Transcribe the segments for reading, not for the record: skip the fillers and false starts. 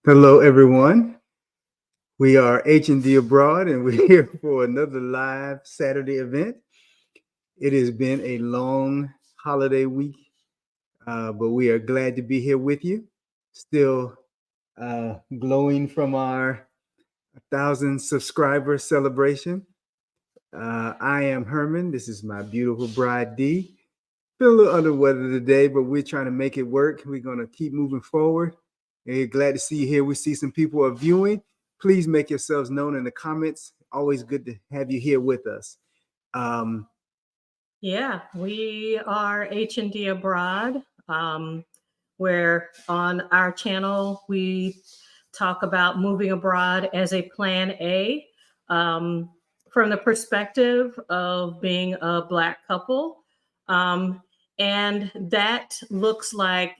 Hello, everyone. We are H&D Abroad, and we're here for another live Saturday event. It has been a long holiday week, but we are glad to be here with you. Still glowing from our 1,000 subscriber celebration. I am Herman. This is my beautiful bride, Dee. Feel a little under the weather today, but we're trying to make it work. We're going to keep moving forward. And glad to see you here. We see some people are viewing. Please make yourselves known in the comments. Always good to have you here with us. Yeah, we are H&D Abroad, where on our channel we talk about moving abroad as a plan A, from the perspective of being a Black couple. And that looks like,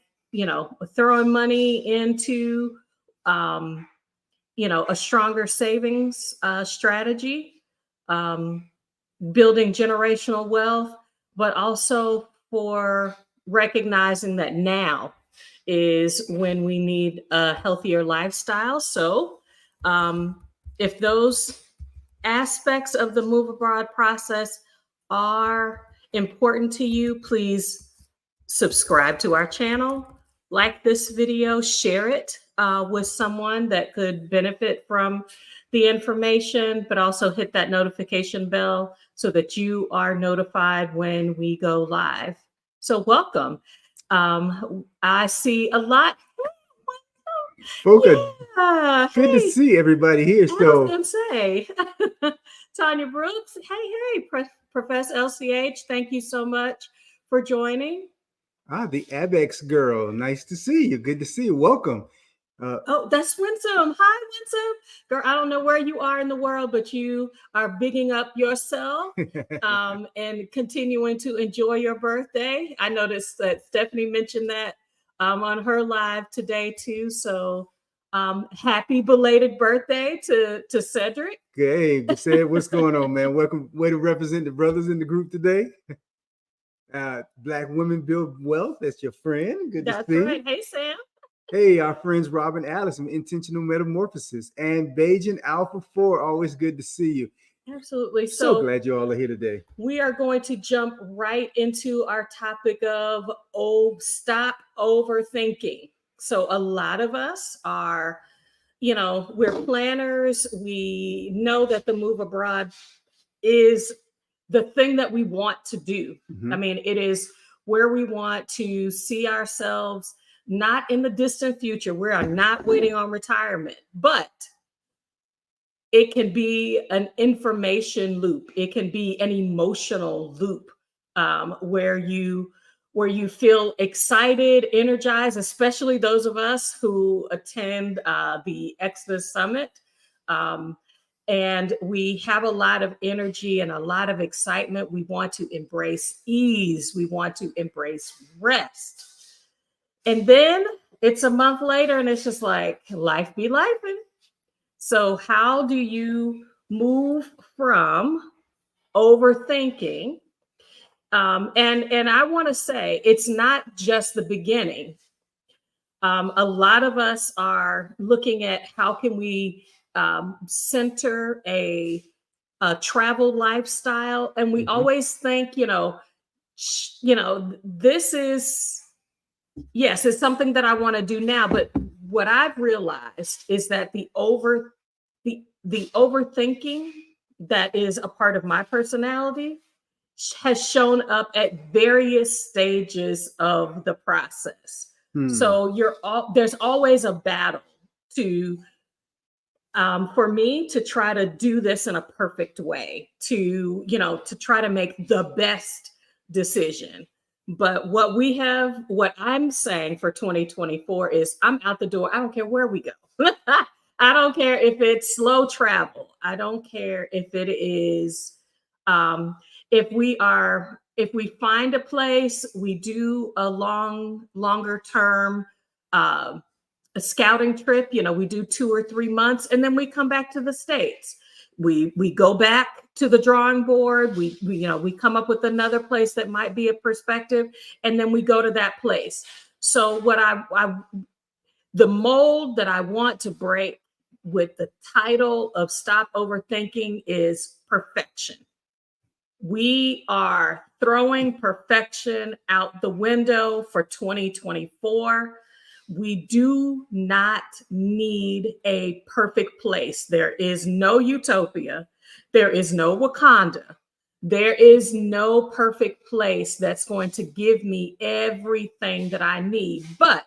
throwing money into, a stronger savings strategy. Building generational wealth, but also for recognizing that now is when we need a healthier lifestyle. So, if those aspects of the move abroad process are important to you, please subscribe to our channel, like this video, share it with someone that could benefit from the information, but also hit that notification bell so that you are notified when we go live. So welcome. I see a lot. Boca, Yeah. good to see everybody here. I was going to say, Tanya Brooks, hey, Professor LCH, thank you so much for joining. The Abex girl. Nice to see you. Good to see you. Welcome. Oh, that's Winsome. Hi, Winsome. Girl, I don't know where you are in the world, but you are bigging up yourself and continuing to enjoy your birthday. I noticed that Stephanie mentioned that on her live today, too. So happy belated birthday to Cedric. Hey, Ced, what's going on, man? Welcome. Way to represent the brothers in the group today. Black women build wealth. That's your friend. Good That's to see. right. Hey, Sam. Hey, our friends Robin Alice from Intentional Metamorphosis and Bajan Alpha 4. Always good to see you. Absolutely. So glad you all are here today. We are going to jump right into our topic of stop overthinking. So a lot of us are, we're planners. We know that the move abroad is the thing that we want to do. Mm-hmm. I mean, it is where we want to see ourselves, not in the distant future. We are not waiting on retirement, but it can be an information loop. It can be an emotional loop, where you feel excited, energized, especially those of us who attend the Exodus Summit. And we have a lot of energy and a lot of excitement. We want to embrace ease. We want to embrace rest. And then it's a month later and it's just like life be lifing. So how do you move from overthinking? And I want to say it's not just the beginning. A lot of us are looking at how can we center a travel lifestyle, and we always think, this is, yes, it's something that I want to do now, but what I've realized is that the overthinking that is a part of my personality has shown up at various stages of the process. So there's always a battle to for me to try to do this in a perfect way, to try to make the best decision. But what I'm saying for 2024 is I'm out the door. I don't care where we go. I don't care if it's slow travel. I don't care if it is, if we find a place, we do a longer term a scouting trip. We do 2 or 3 months, and then we come back to the States. We go back to the drawing board. We come up with another place that might be a perspective, and then we go to that place. So The mold that I want to break with the title of Stop Overthinking is perfection. We are throwing perfection out the window for 2024. We do not need a perfect place. There is no utopia. There is no Wakanda. There is no perfect place that's going to give me everything that I need. But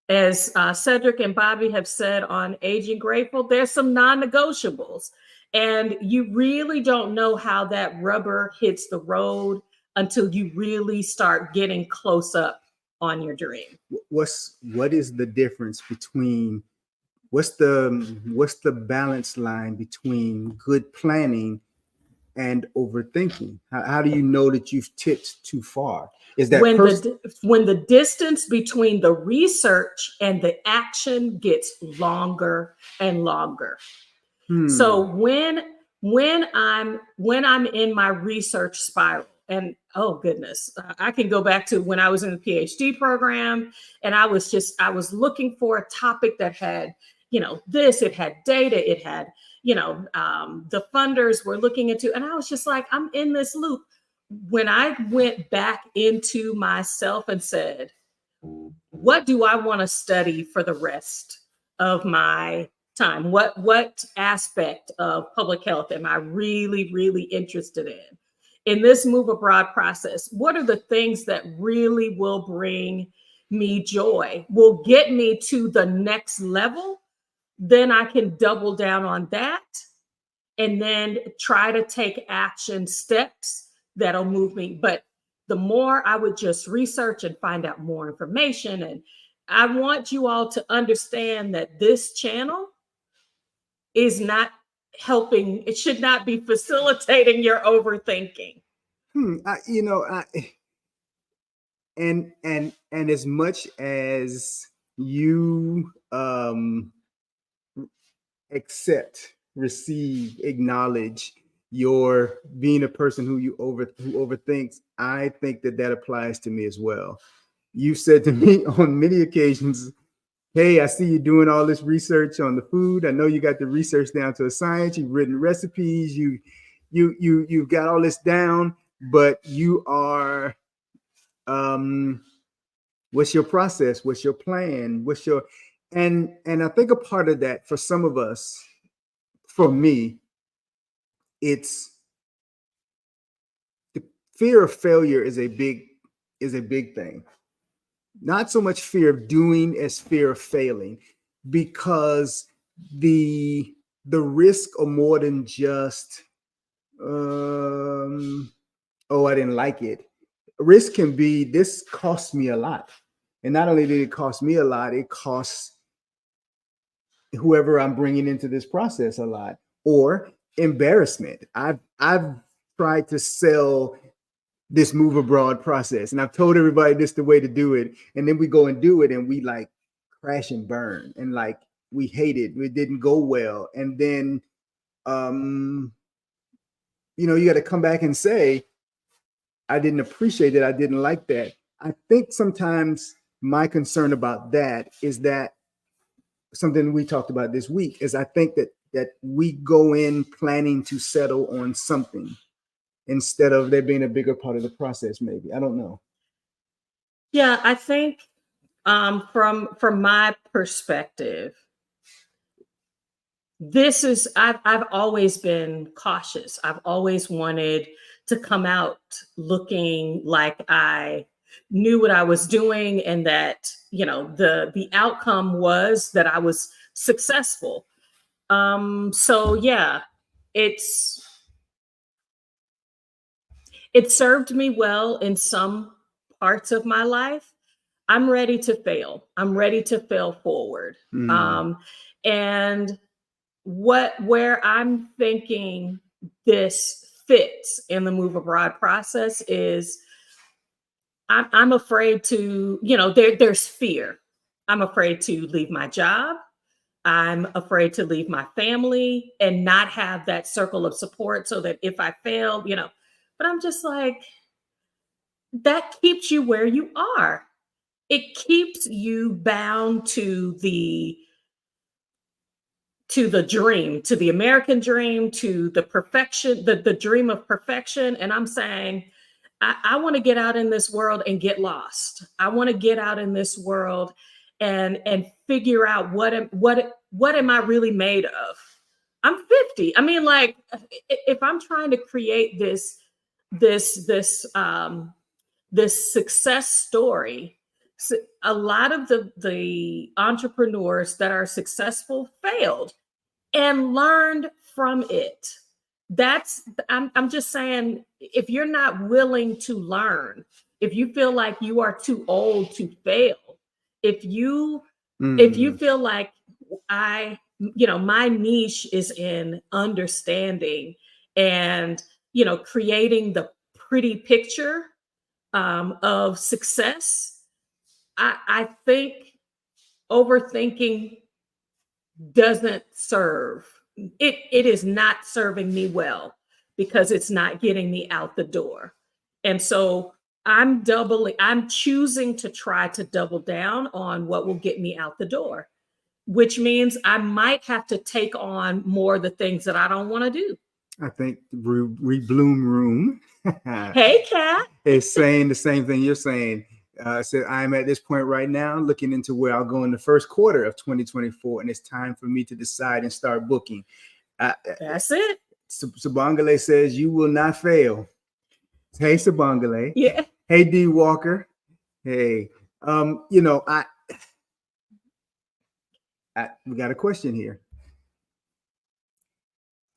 as Cedric and Bobby have said on Aging Grateful, there's some non negotiables. And you really don't know how that rubber hits the road until you really start getting close up on your dream. What is the difference between what's the balance line between good planning and overthinking? How do you know that you've tipped too far? Is that When the distance between the research and the action gets longer and longer. So when I'm in my research spiral, and oh goodness, I can go back to when I was in the PhD program, and I was looking for a topic that had, it had data, it had, the funders were looking into, and I was just like, I'm in this loop. When I went back into myself and said, what do I want to study for the rest of my time? What aspect of public health am I really, really interested in? In this move abroad process, what are the things that really will bring me joy, will get me to the next level? Then I can double down on that and then try to take action steps that'll move me. But the more I would just research and find out more information, and I want you all to understand that this channel is not helping, it should not be facilitating your overthinking. And as much as you accept, receive, acknowledge your being a person who overthinks, I think that applies to me as well. You've said to me on many occasions, hey, I see you doing all this research on the food. I know you got the research down to a science. You've written recipes. You've got all this down, but you are, what's your process? What's your plan? And I think a part of that for some of us, for me, it's the fear of failure is a big thing. Not so much fear of doing as fear of failing, because the risk are more than just I didn't like it. Risk can be, this cost me a lot, and not only did it cost me a lot, it costs whoever I'm bringing into this process a lot. Or embarrassment. I've tried to sell this move abroad process, and I've told everybody this is the way to do it, and then we go and do it, and we like crash and burn, and like we hate it. It didn't go well, and then you got to come back and say, I didn't appreciate it. I didn't like that. I think sometimes my concern about that is that something we talked about this week is I think that we go in planning to settle on something instead of there being a bigger part of the process. Maybe, I don't know. Yeah, I think from my perspective, I've always been cautious. I've always wanted to come out looking like I knew what I was doing, and that the outcome was that I was successful. So yeah, it served me well in some parts of my life. I'm ready to fail. I'm ready to fail forward. And where I'm thinking this fits in the move abroad process is I'm afraid to, there's fear. I'm afraid to leave my job. I'm afraid to leave my family and not have that circle of support, so that if I fail, but I'm just like, that keeps you where you are. it keeps you bound to the dream, to the American dream, to the perfection, the dream of perfection. And I'm saying, I want to get out in this world and get lost. I want to get out in this world and figure out what am I really made of? I'm 50. I mean, like, if I'm trying to create this this this success story, a lot of the entrepreneurs that are successful failed and learned from it. I'm just saying, if you're not willing to learn, if you feel like you are too old to fail, if you feel like my niche is in understanding and creating the pretty picture of success, I think overthinking doesn't serve. It is not serving me well because it's not getting me out the door. And so I'm choosing to try to double down on what will get me out the door, which means I might have to take on more of the things that I don't want to do. I think Rebloom Room Hey, Kat. is saying the same thing you're saying. Said, I'm at this point right now looking into where I'll go in the first quarter of 2024, and it's time for me to decide and start booking. That's it. Sabangale says, you will not fail. Hey, Sabangale. Yeah. Hey, D Walker. Hey, we got a question here.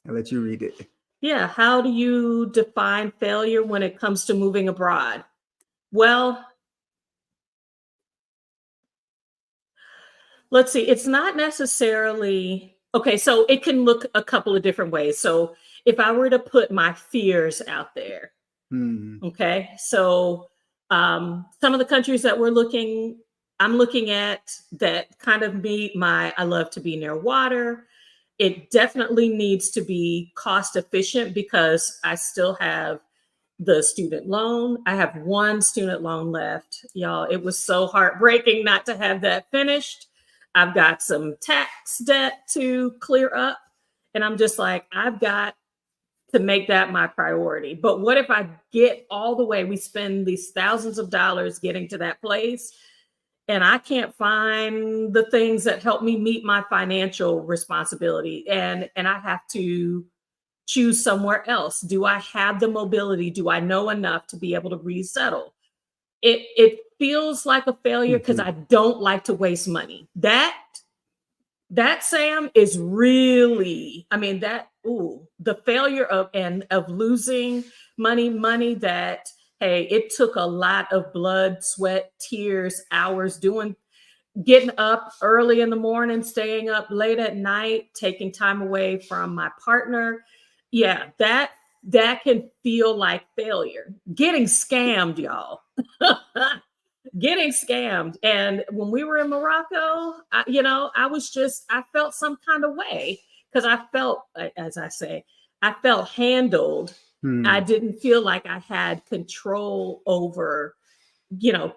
I'll let you read it. Yeah. How do you define failure when it comes to moving abroad? Well, let's see. It's not necessarily okay. So it can look a couple of different ways. So if I were to put my fears out there, okay. So some of the countries that I'm looking at that kind of meet I love to be near water. It definitely needs to be cost efficient because I still have the student loan. I have one student loan left, y'all. It was so heartbreaking not to have that finished. I've got some tax debt to clear up. And I'm just like, I've got to make that my priority. But what if I get all the way, we spend these thousands of dollars getting to that place, and I can't find the things that help me meet my financial responsibility, and I have to choose somewhere else? Do I have the mobility? Do I know enough to be able to resettle? It feels like a failure because I don't like to waste money. That Sam is really, I mean, the failure of losing money that, hey, it took a lot of blood, sweat, tears, hours getting up early in the morning, staying up late at night, taking time away from my partner. Yeah, that can feel like failure. Getting scammed, y'all. Getting scammed. And when we were in Morocco, I felt some kind of way because I felt, as I say, I felt handled. I didn't feel like I had control over,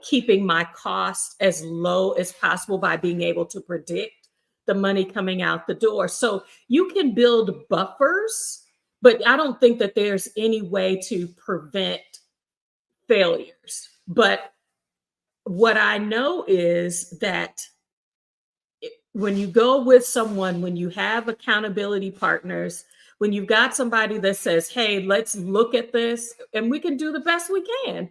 keeping my costs as low as possible by being able to predict the money coming out the door. So you can build buffers, but I don't think that there's any way to prevent failures. But what I know is that when you go with someone, when you have accountability partners, when you've got somebody that says, hey, let's look at this and we can do the best we can.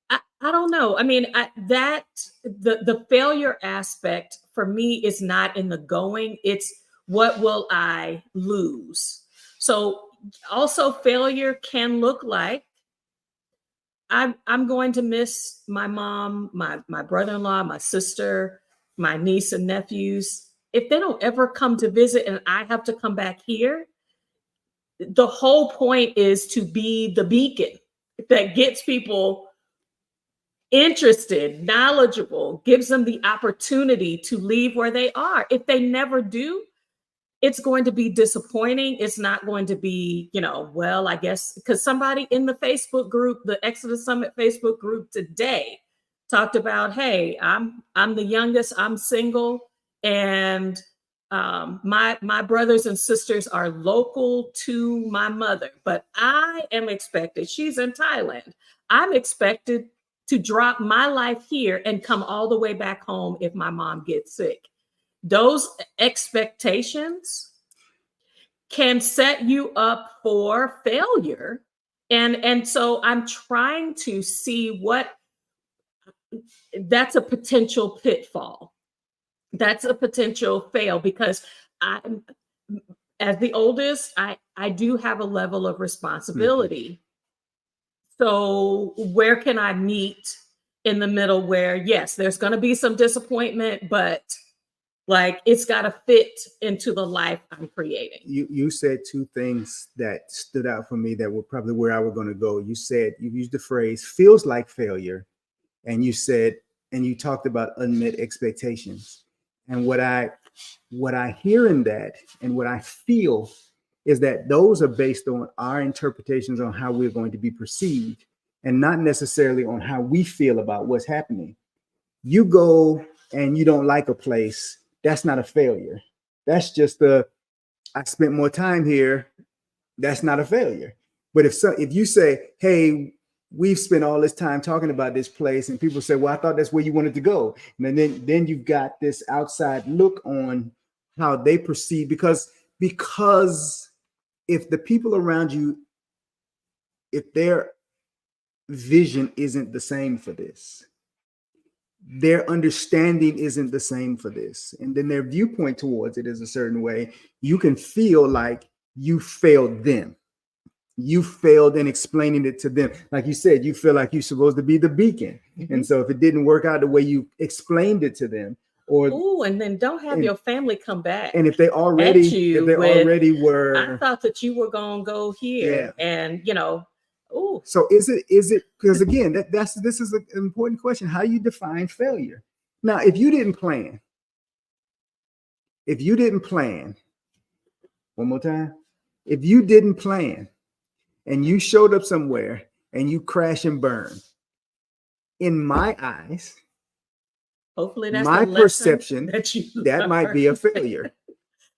I don't know. I mean, the failure aspect for me is not in the going. It's what will I lose? So also failure can look like I'm going to miss my mom, my brother-in-law, my sister, my niece and nephews. If they don't ever come to visit and I have to come back here, the whole point is to be the beacon that gets people interested, knowledgeable, gives them the opportunity to leave where they are. If they never do, it's going to be disappointing. It's not going to be, well, I guess, because somebody in the Facebook group, the Exodus Summit Facebook group today, talked about, hey, I'm the youngest, I'm single, and my brothers and sisters are local to my mother, but I am expected. She's in Thailand. I'm expected to drop my life here and come all the way back home if my mom gets sick. Those expectations can set you up for failure. And so I'm trying to see what that's a potential pitfall. That's a potential fail because I, as the oldest, I do have a level of Mhm. responsibility. So where can I meet in the middle where, yes, there's going to be some disappointment, but like it's got to fit into the life I'm creating. You said two things that stood out for me that were probably where I was going to go. You said you used the phrase "feels like failure," and you talked about unmet expectations. And what I hear in that and what I feel is that those are based on our interpretations on how we're going to be perceived, and not necessarily on how we feel about what's happening. You go and you don't like a place, that's not a failure. That's just I spent more time here. That's not a failure. But if you say, hey, we've spent all this time talking about this place, and people say, well, I thought that's where you wanted to go. And then you've got this outside look on how they perceive, because if the people around you, if their vision isn't the same for this, their understanding isn't the same for this, and then their viewpoint towards it is a certain way, you can feel like you failed them. You failed in explaining it to them. Like you said, you feel like you're supposed to be the beacon. Mm-hmm. And so if it didn't work out the way you explained it to them, and then don't have your family come back. And if they already were, I thought that you were gonna go here, yeah. And ooh. So is it because again, this is an important question. How you define failure? Now, if you didn't plan, one more time, if you didn't plan and you showed up somewhere and you crash and burn, in my eyes, hopefully that's my perception that might be a failure.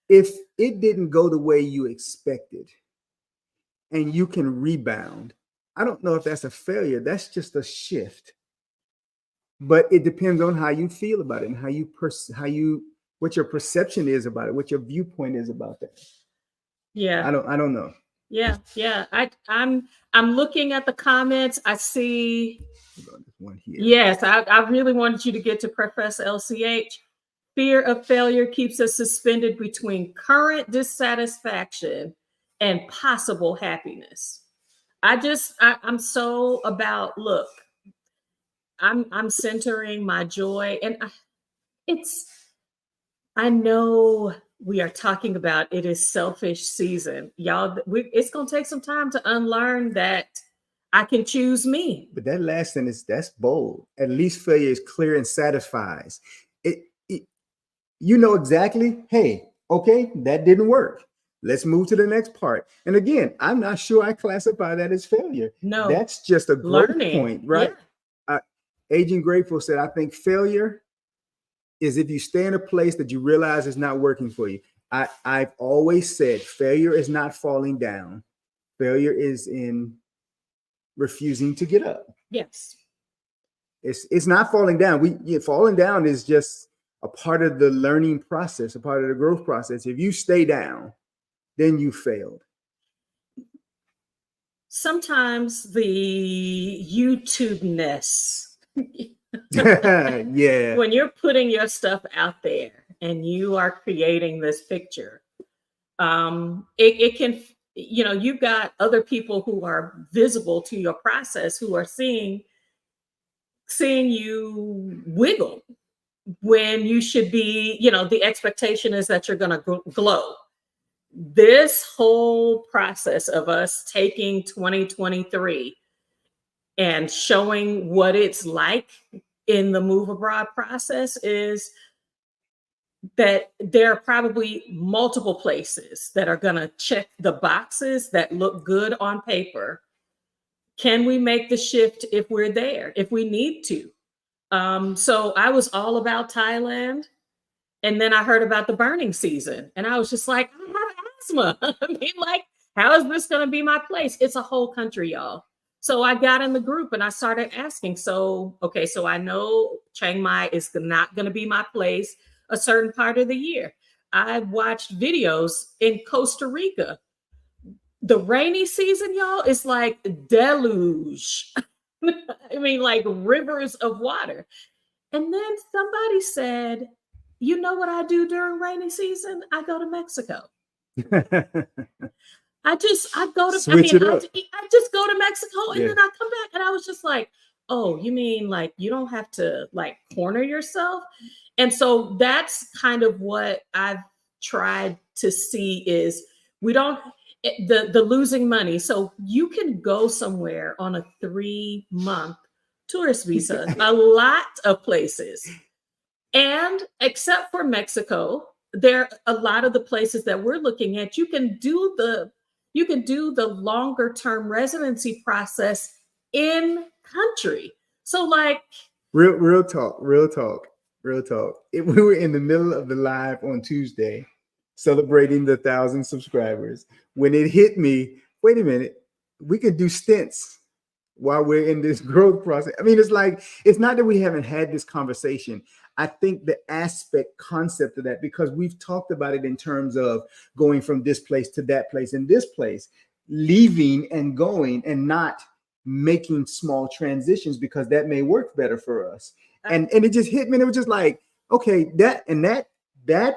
If it didn't go the way you expected and you can rebound, I don't know if that's a failure. That's just a shift. But it depends on how you feel about it and what your perception is about it, what your viewpoint is about that. Yeah. I don't know. Yeah. I'm looking at the comments. I see one here. Yes, I really wanted you to get to Professor LCH. Fear of failure keeps us suspended between current dissatisfaction and possible happiness. I'm so about, look, I'm centering my joy, and I know we are talking about it is selfish season, y'all. It's gonna take some time to unlearn that I can choose me. But that last sentence, that's bold. At least failure is clear and satisfies. You know exactly, hey, okay, that didn't work. Let's move to the next part. And again, I'm not sure I classify that as failure. No. That's just a growth point, right? Yeah. Agent Grateful said, I think failure is if you stay in a place that you realize is not working for you. I've always said failure is not falling down. Failure is in refusing to get up. Yes. It's not falling down. Falling down is just a part of the learning process, a part of the growth process. If you stay down, then you failed. Sometimes the YouTube-ness. Yeah. When you're putting your stuff out there and you are creating this picture, it can, you've got other people who are visible to your process who are seeing you wiggle when you should be, the expectation is that you're going to glow. This whole process of us taking 2023 and showing what it's like in the Move Abroad process is that there are probably multiple places that are going to check the boxes that look good on paper. Can we make the shift if we're there, if we need to? So I was all about Thailand. And then I heard about the burning season. And I was just like, I have asthma. I mean, like, how is this going to be my place? It's a whole country, y'all. So I got in the group and I started asking. So, okay, so I know Chiang Mai is not going to be my place a certain part of the year. I watched videos in Costa Rica. The rainy season, y'all, is like deluge. I mean, like rivers of water. And then somebody said, you know what I do during rainy season? I go to Mexico. I go to, I Switch mean, it up. I just go to Mexico and Yeah. then I come back and I was just like, oh, you mean like you don't have to like corner yourself? And so that's kind of what I've tried to see is we don't the losing money. So you can go somewhere on a 3-month tourist visa, a lot of places. And except for Mexico, there a lot of the places that we're looking at, you can do the longer term residency process in country. So like Real talk, real talk, real talk. We were in the middle of the live on Tuesday, celebrating the 1,000 subscribers. When it hit me, wait a minute, we could do stints while we're in this growth process. I mean, it's like, it's not that we haven't had this conversation. I think the concept of that, because we've talked about it in terms of going from this place to that place and this place, leaving and going and not making small transitions because that may work better for us. And it just hit me. And it was just like, okay, that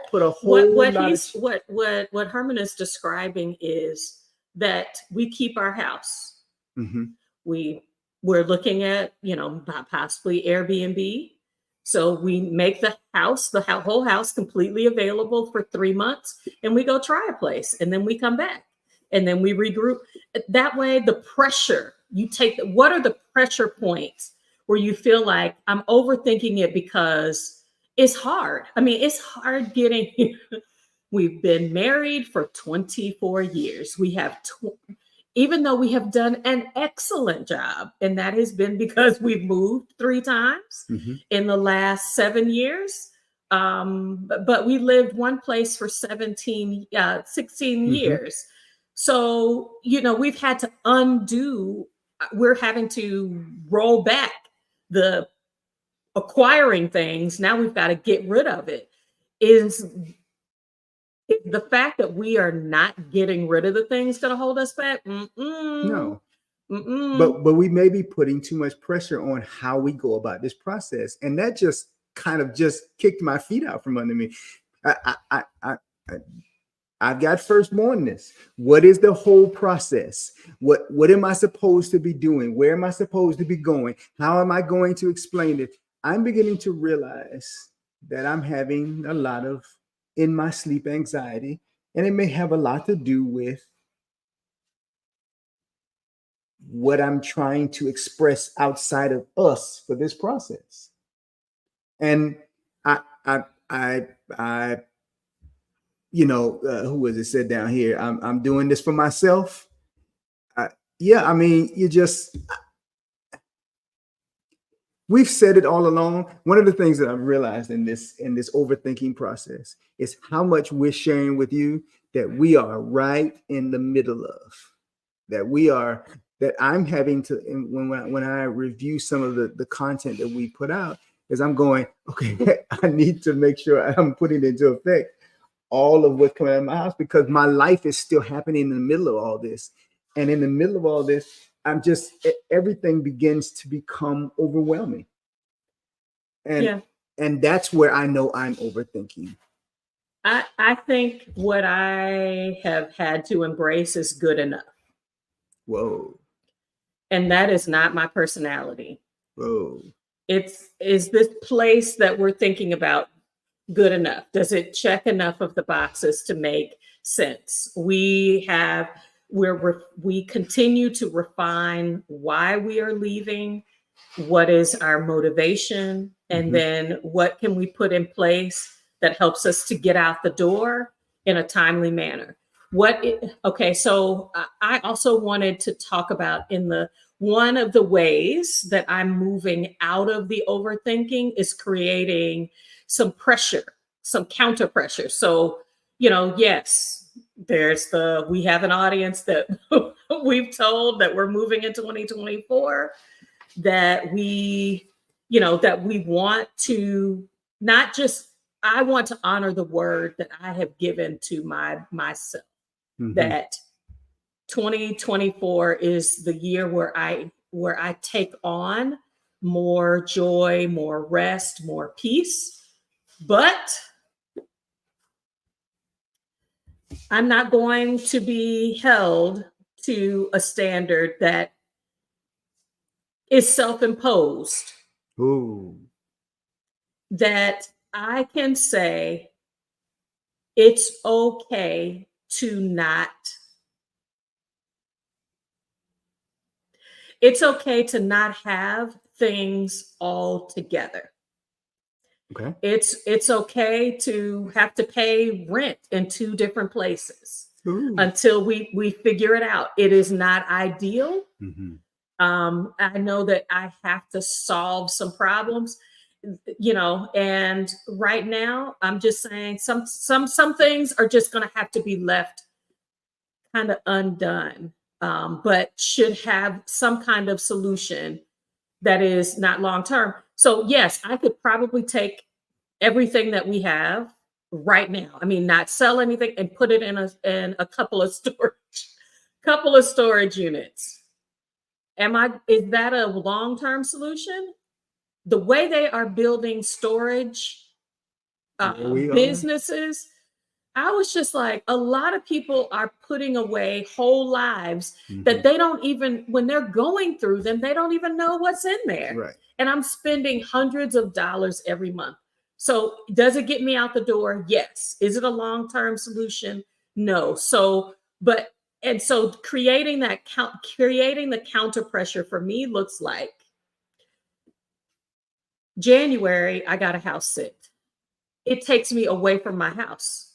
put a whole what Herman is describing is that we keep our house. Mm-hmm. We're looking at, possibly Airbnb. So we make the whole house completely available for 3 months and we go try a place and then we come back and then we regroup. That way, the pressure what are the pressure points where you feel like I'm overthinking it because it's hard. I mean, it's hard getting we've been married for 24 years. We have even though we have done an excellent job, and that has been because we've moved 3 times in the last 7 years. But we lived one place for 16 years. So, we've had to we're having to roll back the acquiring things. Now we've got to get rid of it. Is the fact that we are not getting rid of the things going to hold us back? No. Mm-mm. But we may be putting too much pressure on how we go about this process, and that just kind of just kicked my feet out from under me. I've got firstbornness. What is the whole process? What am I supposed to be doing? Where am I supposed to be going? How am I going to explain it? I'm beginning to realize that I'm having a lot of in my sleep anxiety, and it may have a lot to do with what I'm trying to express outside of us for this process. And I who was it said down here? I'm doing this for myself. Yeah, I mean, we've said it all along. One of the things that I've realized in this overthinking process is how much we're sharing with you that we are right in the middle of. That I'm having to, when I review some of the content that we put out, is I'm going, okay, I need to make sure I'm putting into effect all of what's coming out of my house, because my life is still happening in the middle of all this. And in the middle of all this, everything begins to become overwhelming. And that's where I know I'm overthinking. I think what I have had to embrace is good enough. Whoa. And that is not my personality. Whoa. Is this place that we're thinking about good enough? Does it check enough of the boxes to make sense? We continue to refine why we are leaving, what is our motivation, and then what can we put in place that helps us to get out the door in a timely manner. So I also wanted to talk about one of the ways that I'm moving out of the overthinking is creating some pressure, some counter pressure. So, yes, we have an audience that we've told that we're moving in 2024, that we want to not just, I want to honor the word that I have given to myself, that 2024 is the year where I take on more joy, more rest, more peace. But I'm not going to be held to a standard that is self-imposed, Ooh. that I can say it's okay to not have things all together. Okay. It's okay to have to pay rent in two different places Ooh. until we figure it out. It is not ideal. I know that I have to solve some problems, and right now I'm just saying some things are just going to have to be left kind of undone, but should have some kind of solution that is not long term. So yes, I could probably take everything that we have right now. I mean, not sell anything and put it in a couple of storage units. Is that a long-term solution? The way they are building storage We are. businesses, I was just like, a lot of people are putting away whole lives that they don't even, when they're going through them, they don't even know what's in there. Right. And I'm spending hundreds of dollars every month. So does it get me out the door? Yes. Is it a long-term solution? No. So creating the counter pressure for me looks like January, I got a house sit. It takes me away from my house.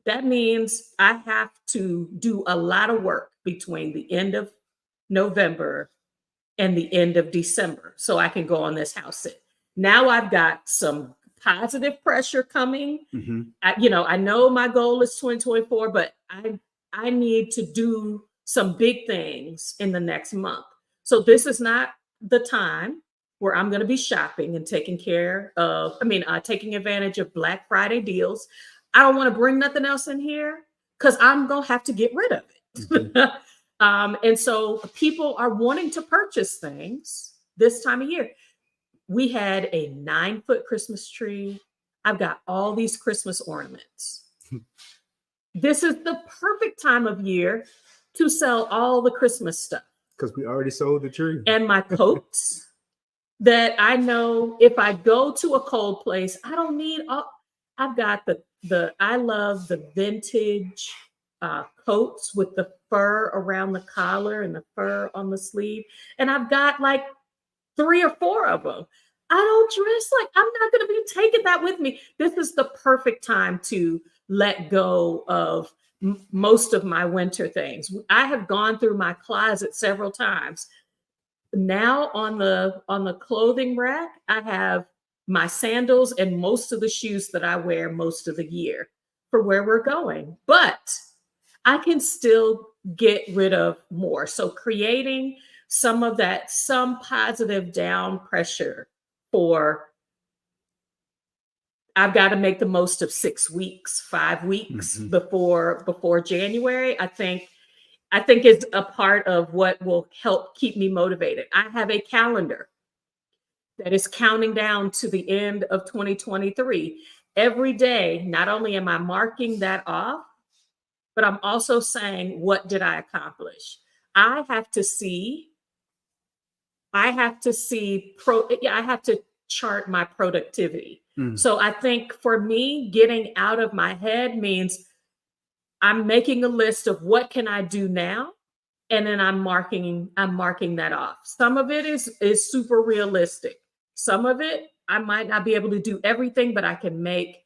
That means I have to do a lot of work between the end of November and the end of December so I can go on this house sit. Now I've got some positive pressure coming. I know my goal is 2024, but I need to do some big things in the next month. So this is not the time where I'm going to be shopping and taking advantage of Black Friday deals. I don't want to bring nothing else in here because I'm going to have to get rid of it. And so people are wanting to purchase things this time of year. We had a 9-foot Christmas tree. I've got all these Christmas ornaments. This is the perfect time of year to sell all the Christmas stuff. Because we already sold the tree. And my coats that I know if I go to a cold place, I don't need all. I've got I love the vintage coats with the fur around the collar and the fur on the sleeve. And I've got like 3 or 4 of them. I don't dress like, I'm not going to be taking that with me. This is the perfect time to let go of most of my winter things. I have gone through my closet several times. Now on the clothing rack, I have my sandals and most of the shoes that I wear most of the year for where we're going. But I can still get rid of more. So creating some positive down pressure for, I've got to make the most of 6 weeks, 5 weeks before January. I think is a part of what will help keep me motivated. I have a calendar that is counting down to the end of 2023. Every day, not only am I marking that off, but I'm also saying, what did I accomplish? I have to chart my productivity. So I think for me, getting out of my head means I'm making a list of what can I do now, and then I'm marking that off. Some of it is super realistic. Some of it I might not be able to do everything, but I can make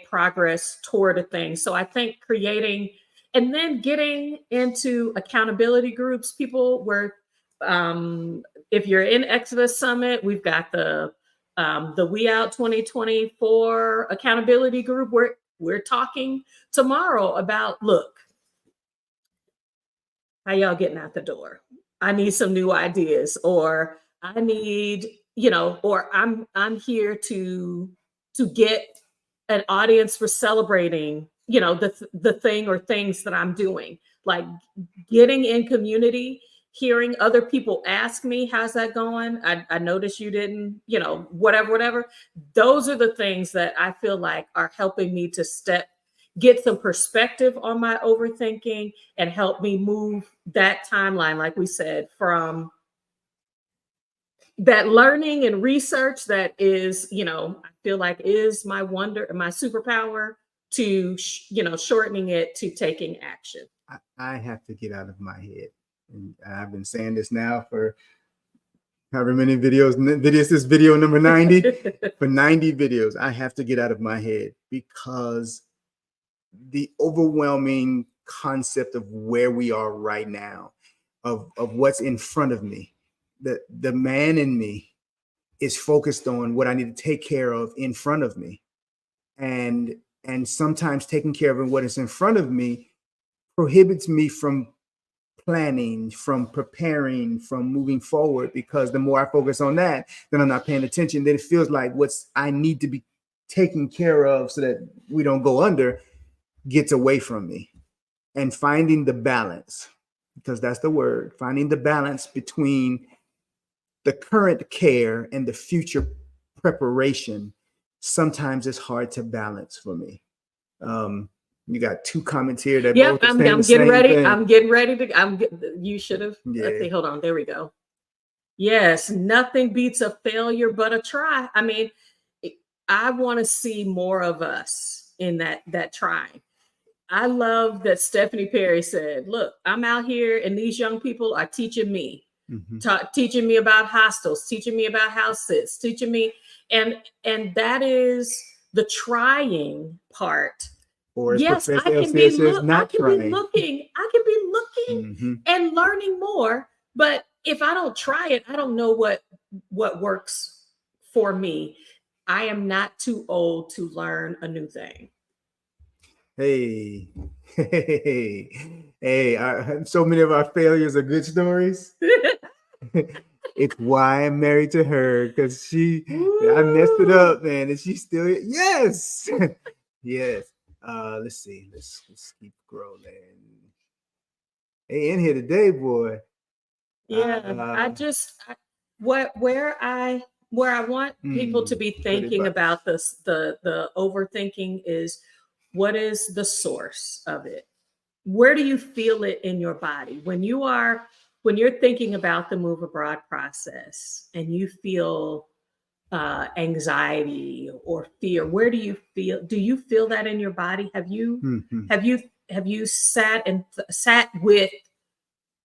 progress toward a thing. So I think creating And then getting into accountability groups, people where if you're in Exodus Summit, we've got the We Out 2024 accountability group where we're talking tomorrow about, look, how y'all getting out the door? I need some new ideas, or I need, or I'm here to get an audience for celebrating, the thing or things that I'm doing. Like getting in community, hearing other people ask me, how's that going? I noticed you didn't, whatever. Those are the things that I feel like are helping me to get some perspective on my overthinking and help me move that timeline, like we said, from that learning and research that is, I feel like is my superpower, to, shortening it to taking action. I have to get out of my head. And I've been saying this now for however many videos. This is video number 90. For 90 videos, I have to get out of my head, because the overwhelming concept of where we are right now, of what's in front of me, the man in me is focused on what I need to take care of in front of me. And sometimes taking care of what is in front of me prohibits me from planning, from preparing, from moving forward, because the more I focus on that, then I'm not paying attention. Then it feels like what's I need to be taken care of so that we don't go under gets away from me. And finding the balance, because that's the word, finding the balance between the current care and the future preparation, sometimes it's hard to balance for me. You got two comments here that Yep, both are I'm saying the getting same ready. thing. I'm getting ready to. You should have. Yeah. Okay, hold on. There we go. Yes, nothing beats a failure but a try. I mean, I want to see more of us in that trying. I love that Stephanie Perry said, "Look, I'm out here, and these young people are teaching me, teaching me about hostels, teaching me about house sits, teaching me, and that is the trying part." Or as Yes, Professor I can Elsie be says, look. I not can be trying. looking. I can be looking and learning more. But if I don't try it, I don't know what works for me. I am not too old to learn a new thing. Hey, so many of our failures are good stories. It's why I'm married to her, because I messed it up, man, and she's still, yes, yes. Let's see, let's keep scrolling. Hey, in here today, boy. Yeah, where I want people to be thinking about this, the overthinking, is what is the source of it? Where do you feel it in your body when you're thinking about the move abroad process and you feel anxiety or fear? Where do you feel that in your body? Have you sat with,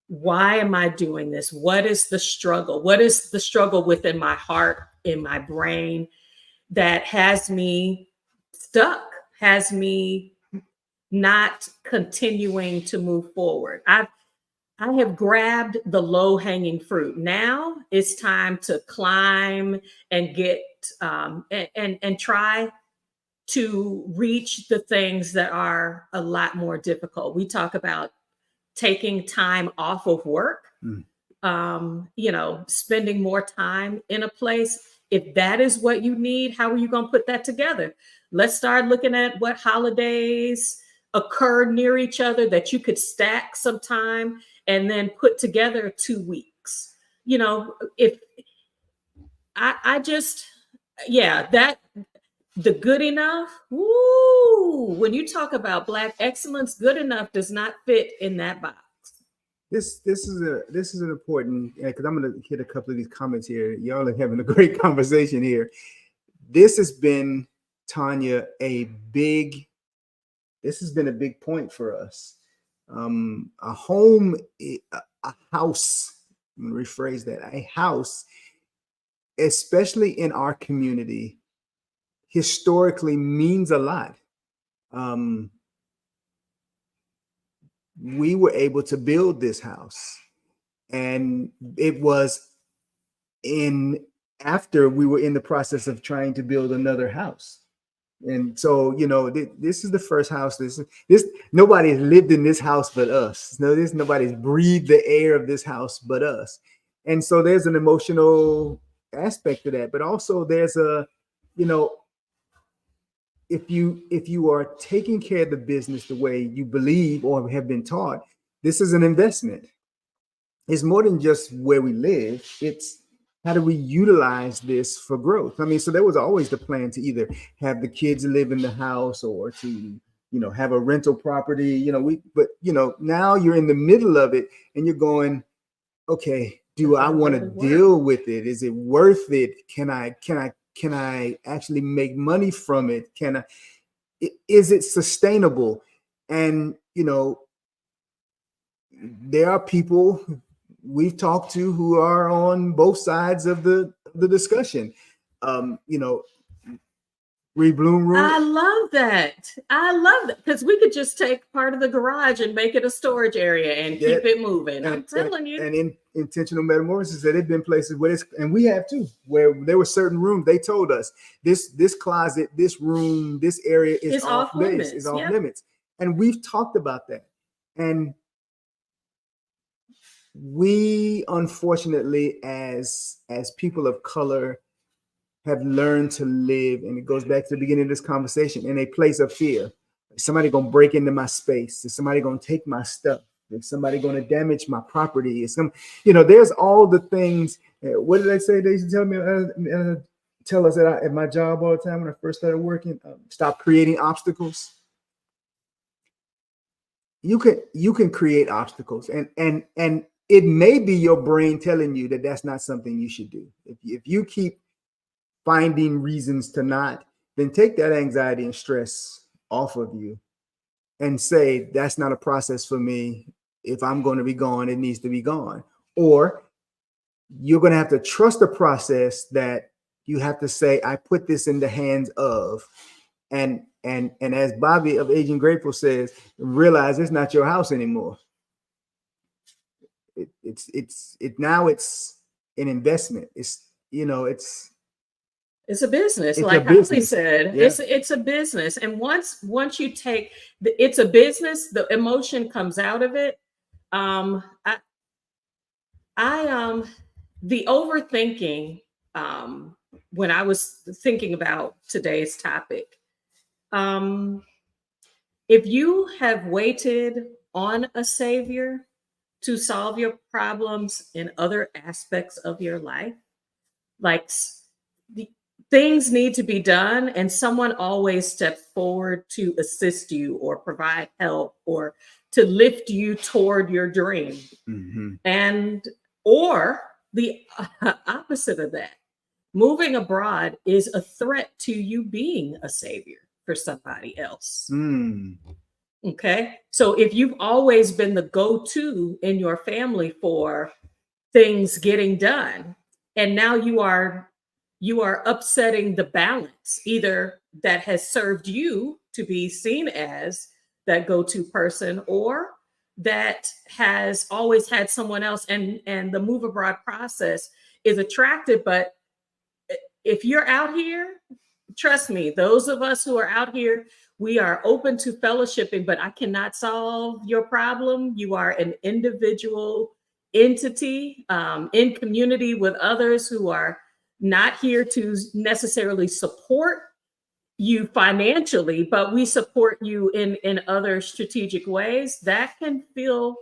why am I doing this? What is the struggle? What is the struggle within my heart, in my brain, that has me stuck, has me not continuing to move forward? I have grabbed the low hanging fruit. Now it's time to climb and get and try to reach the things that are a lot more difficult. We talk about taking time off of work, spending more time in a place. If that is what you need, how are you going to put that together? Let's start looking at what holidays occur near each other that you could stack some time and then put together 2 weeks. If I just, that the good enough. Woo! When you talk about Black excellence, good enough does not fit in that box. This is an important, because I'm going to hit a couple of these comments here. Y'all are having a great conversation here. This has been, Tanya, this has been a big point for us. A home, a house, I'm going to rephrase that, a house, especially in our community, historically means a lot. we were able to build this house. And it was in after we were in the process of trying to build another house. And so, this is the first house. This nobody has lived in this house but us. No, this nobody's breathed the air of this house but us. And so there's an emotional aspect to that, but also there's you know, if you are taking care of the business the way you believe or have been taught, this is an investment. It's more than just where we live. It's how do we utilize this for growth? I mean, so there was always the plan to either have the kids live in the house or to, have a rental property. But now you're in the middle of it and you're going, okay, do I want to deal with it? Is it worth it? Can I actually make money from it? Is it sustainable? And there are people we've talked to who are on both sides of the discussion. Rebloom room. I love that because we could just take part of the garage and make it a storage area and keep it moving. I'm telling you. And in intentional metamorphosis, there have been places where and we have too, where there were certain rooms they told us this closet, this room, this area is off limits. Is off limits, and we've talked about that. And we, unfortunately, as people of color, have learned to live, and it goes back to the beginning of this conversation, in a place of fear. Is somebody gonna break into my space? Is somebody gonna take my stuff? Is somebody gonna damage my property? Is there's all the things. What did they say? They used to tell me, tell us at my job all the time when I first started working. Stop creating obstacles. You can create obstacles, and it may be your brain telling you that that's not something you should do. If you keep finding reasons to not, then take that anxiety and stress off of you and say, that's not a process for me. If I'm going to be gone, it needs to be gone. Or you're going to have to trust the process that you have to say, I put this in the hands of, and as Bobby of Aging Grateful says, realize it's not your house anymore. Now it's an investment. It's a business, like Holly said. Yeah. It's a business, and once you take it's a business, the emotion comes out of it. The overthinking. When I was thinking about today's topic, if you have waited on a savior to solve your problems in other aspects of your life, like things need to be done, and someone always steps forward to assist you or provide help or to lift you toward your dream. Mm-hmm. Or the opposite of that, moving abroad is a threat to you being a savior for somebody else. Okay, so if you've always been the go-to in your family for things getting done, and now you are upsetting the balance, either that has served you to be seen as that go-to person, or that has always had someone else, and the move abroad process is attractive. But if you're out here, trust me, those of us who are out here, we are open to fellowshipping, but I cannot solve your problem. You are an individual entity in community with others who are not here to necessarily support you financially, but we support you in other strategic ways. That can feel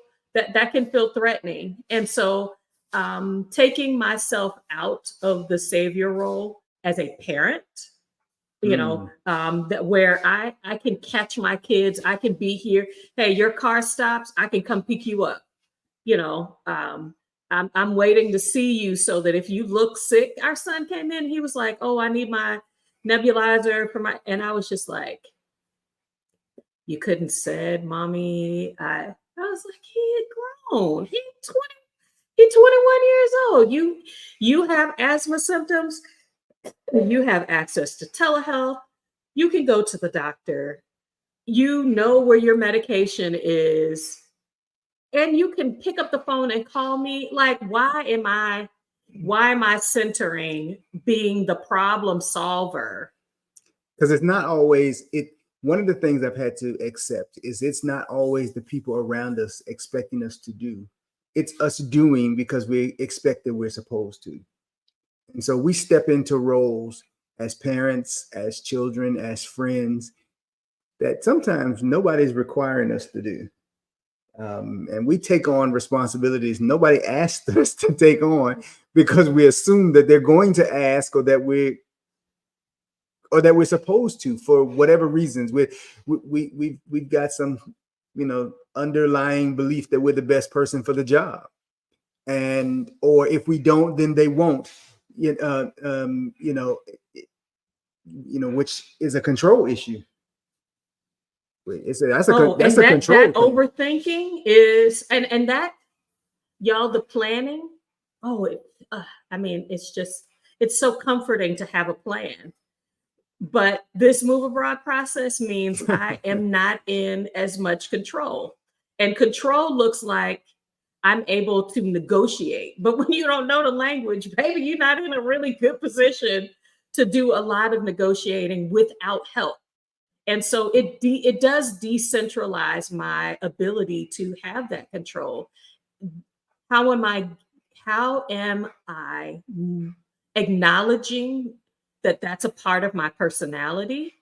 threatening. And so taking myself out of the savior role as a parent, that where I can catch my kids, I can be here. Hey, your car stops, I can come pick you up. I'm waiting to see you so that if you look sick. Our son came in, he was like, oh, I need my nebulizer for my, and I was just like, you couldn't said, mommy. I was like, he had grown. He's 21 years old. You have asthma symptoms. You have access to telehealth. You can go to the doctor. You know where your medication is. and you can pick up the phone and call me. Like, why am I centering being the problem solver? Because it's not always it. One of the things I've had to accept is it's not always the people around us expecting us to do. It's us doing because we expect that we're supposed to. And so we step into roles as parents, as children, as friends that sometimes nobody's requiring us to do. And we take on responsibilities nobody asked us to take on because we assume that they're going to ask or that we're supposed to for whatever reasons. We've got some underlying belief that we're the best person for the job, and or if we don't, then they won't. Which is a control issue. That's And a that control thing. overthinking is, and that, y'all, the planning. Oh, I mean, it's so comforting to have a plan. But this move abroad process means I am not in as much control. And control looks like I'm able to negotiate. But when you don't know the language, baby, you're not in a really good position to do a lot of negotiating without help. And so it does decentralize my ability to have that control. How am I acknowledging that that's a part of my personality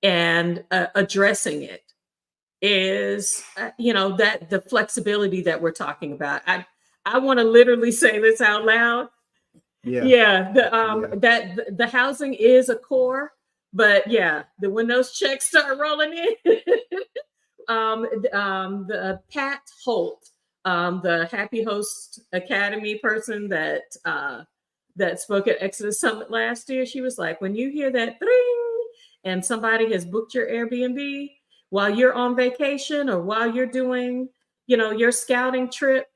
and addressing it is that the flexibility that we're talking about. I want to literally say this out loud. Yeah, the housing is a core, but yeah, when those checks start rolling in, the Pat Holt, the Happy Host Academy person that spoke at Exodus Summit last year, she was like, when you hear that ding and somebody has booked your Airbnb while you're on vacation or while you're doing, your scouting trip,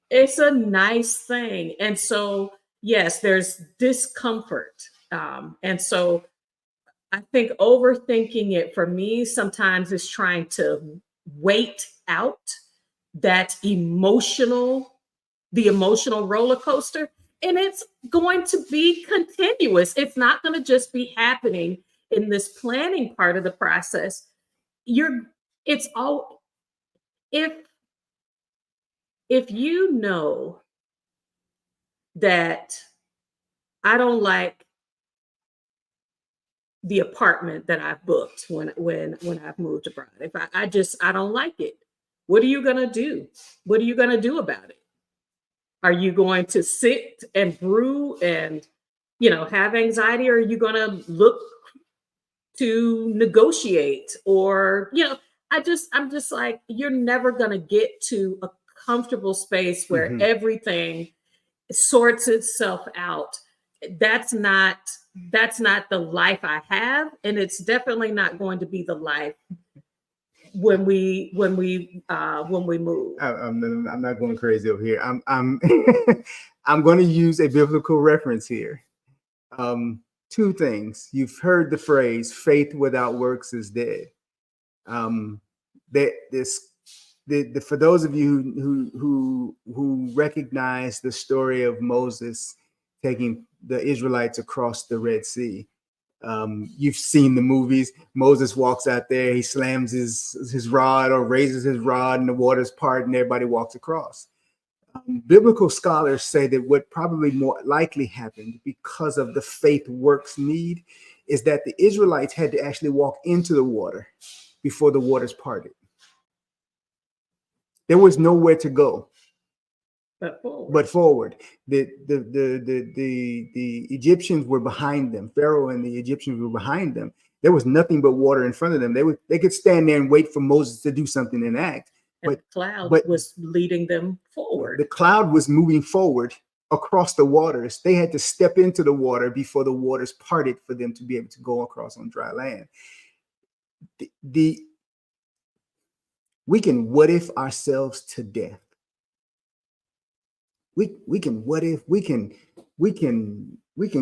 it's a nice thing. And so, yes, there's discomfort. And so I think overthinking it for me sometimes is trying to wait out that the emotional roller coaster. And it's going to be continuous. It's not going to just be happening in this planning part of the process. It's all, if you know that I don't like the apartment that I've booked when I've moved abroad. If I don't like it. What are you gonna do? What are you gonna do about it? Are you going to sit and brew and have anxiety, or are you gonna look to negotiate? Or I'm just like, you're never gonna get to a comfortable space where everything sorts itself out. That's not the life I have, and it's definitely not going to be the life when we move. I'm not going crazy over here. I'm I'm going to use a biblical reference here. Two things. You've heard the phrase "faith without works is dead." That this for those of you who recognize the story of Moses taking the Israelites across the Red Sea, you've seen the movies. Moses walks out there, he slams his rod or raises his rod, and the waters part, and everybody walks across. Biblical scholars say that what probably more likely happened because of the faith works need is that the Israelites had to actually walk into the water before the waters parted. There was nowhere to go but forward. The Egyptians were behind them. Pharaoh and the Egyptians were behind them. There was nothing but water in front of them. They could stand there and wait for Moses to do something and act. And the cloud was leading them forward. The cloud was moving forward across the waters. They had to step into the water before the waters parted for them to be able to go across on dry land. We can what if ourselves to death. We can what if, we can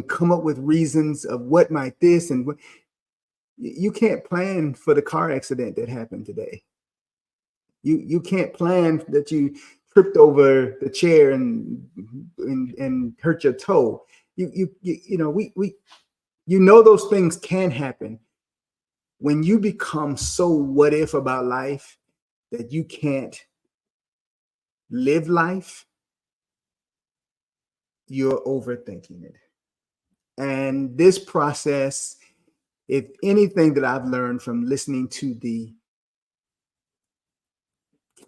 come up with reasons of what might this and what. You can't plan for the car accident that happened today. You can't plan that you tripped over the chair and hurt your toe. You know, we you know those things can happen. When you become so what if about life that you can't live life, you're overthinking it. And this process, if anything that I've learned from listening to the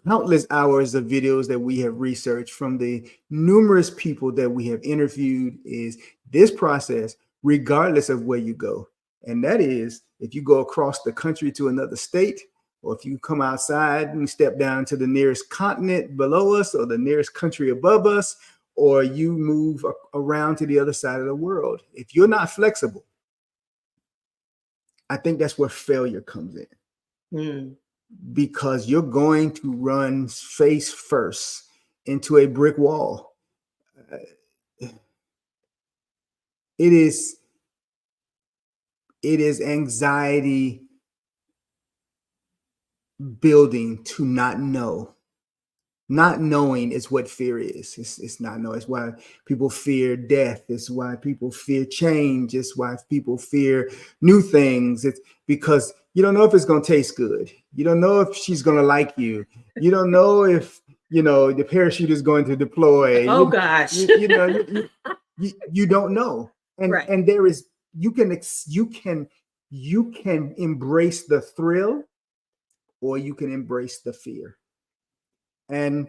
countless hours of videos that we have researched from the numerous people that we have interviewed, is this process, regardless of where you go. And that is, if you go across the country to another state, or if you come outside and step down to the nearest continent below us or the nearest country above us, or you move around to the other side of the world, if you're not flexible, I think that's where failure comes in. Mm. Because you're going to run face first into a brick wall. It is anxiety building to not know. Not knowing is what fear is. It's not knowing. It's why people fear death. It's why people fear change. It's why people fear new things. It's because you don't know if it's going to taste good. You don't know if she's going to like you. You don't know if, you know, the parachute is going to deploy. Oh, gosh. You know, you don't know. And Right. and there is, you can embrace the thrill, or you can embrace the fear. And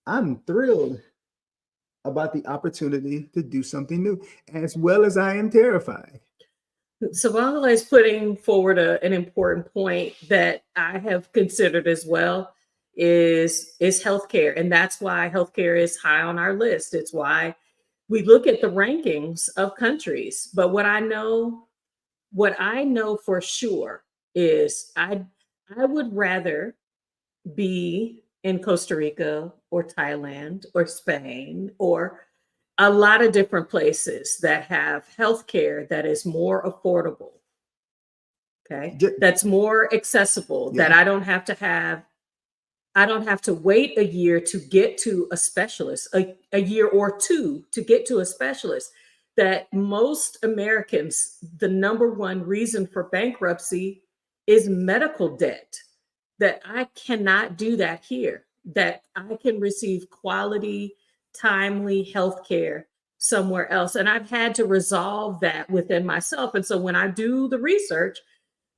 I'm thrilled about the opportunity to do something new, as well as I am terrified. So Bangla is putting forward an important point that I have considered as well, is healthcare. And that's why healthcare is high on our list. It's why we look at the rankings of countries. But what I know for sure is I would rather be in Costa Rica or Thailand or Spain or a lot of different places that have healthcare that is more affordable. Okay. That's more accessible, that I don't have to wait a year to get to a specialist, a year or two to get to a specialist. That most Americans, the number one reason for bankruptcy is medical debt. That I cannot do that here, that I can receive quality, timely health care somewhere else. And I've had to resolve that within myself. And so when I do the research,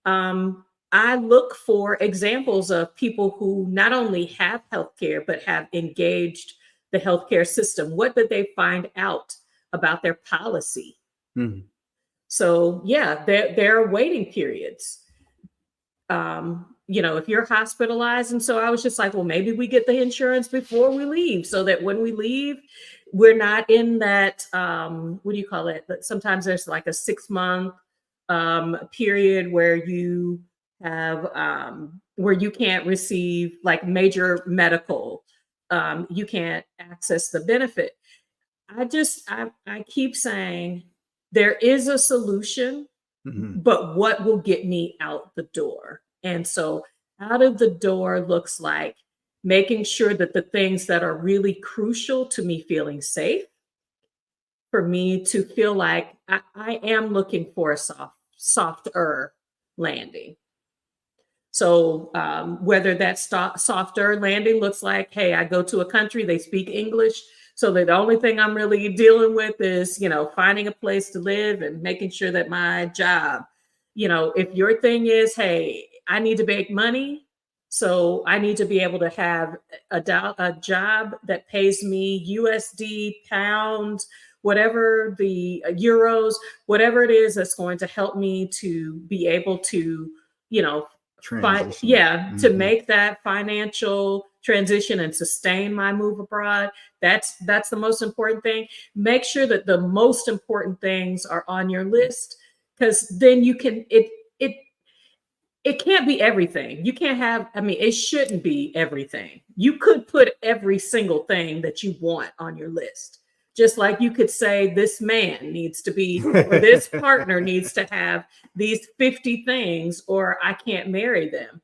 I look for examples of people who not only have healthcare, but have engaged the healthcare system. What did they find out about their policy? Mm-hmm. So yeah, there are waiting periods. You know, if you're hospitalized. And so I was just like, well, maybe we get the insurance before we leave, so that when we leave, we're not in that, what do you call it? Sometimes there's like a 6-month period where you have, where you can't receive like major medical, you can't access the benefit. I keep saying there is a solution, but what will get me out the door? And so out of the door looks like making sure that the things that are really crucial to me feeling safe, for me to feel like I am looking for a softer landing. So whether that softer landing looks like, hey, I go to a country, they speak English, so that the only thing I'm really dealing with is, you know, finding a place to live and making sure that my job, you know, if your thing is, hey, I need to make money, so I need to be able to have a job that pays me USD, pounds, whatever the euros, whatever it is that's going to help me to be able to, you know, Transition. to make that financial transition and sustain my move abroad. That's the most important thing. Make sure that the most important things are on your list, because then you can, it can't be everything. You can't have, I mean, it shouldn't be everything. You could put every single thing that you want on your list. Just like you could say this man needs to be, or this partner needs to have these 50 things, or I can't marry them.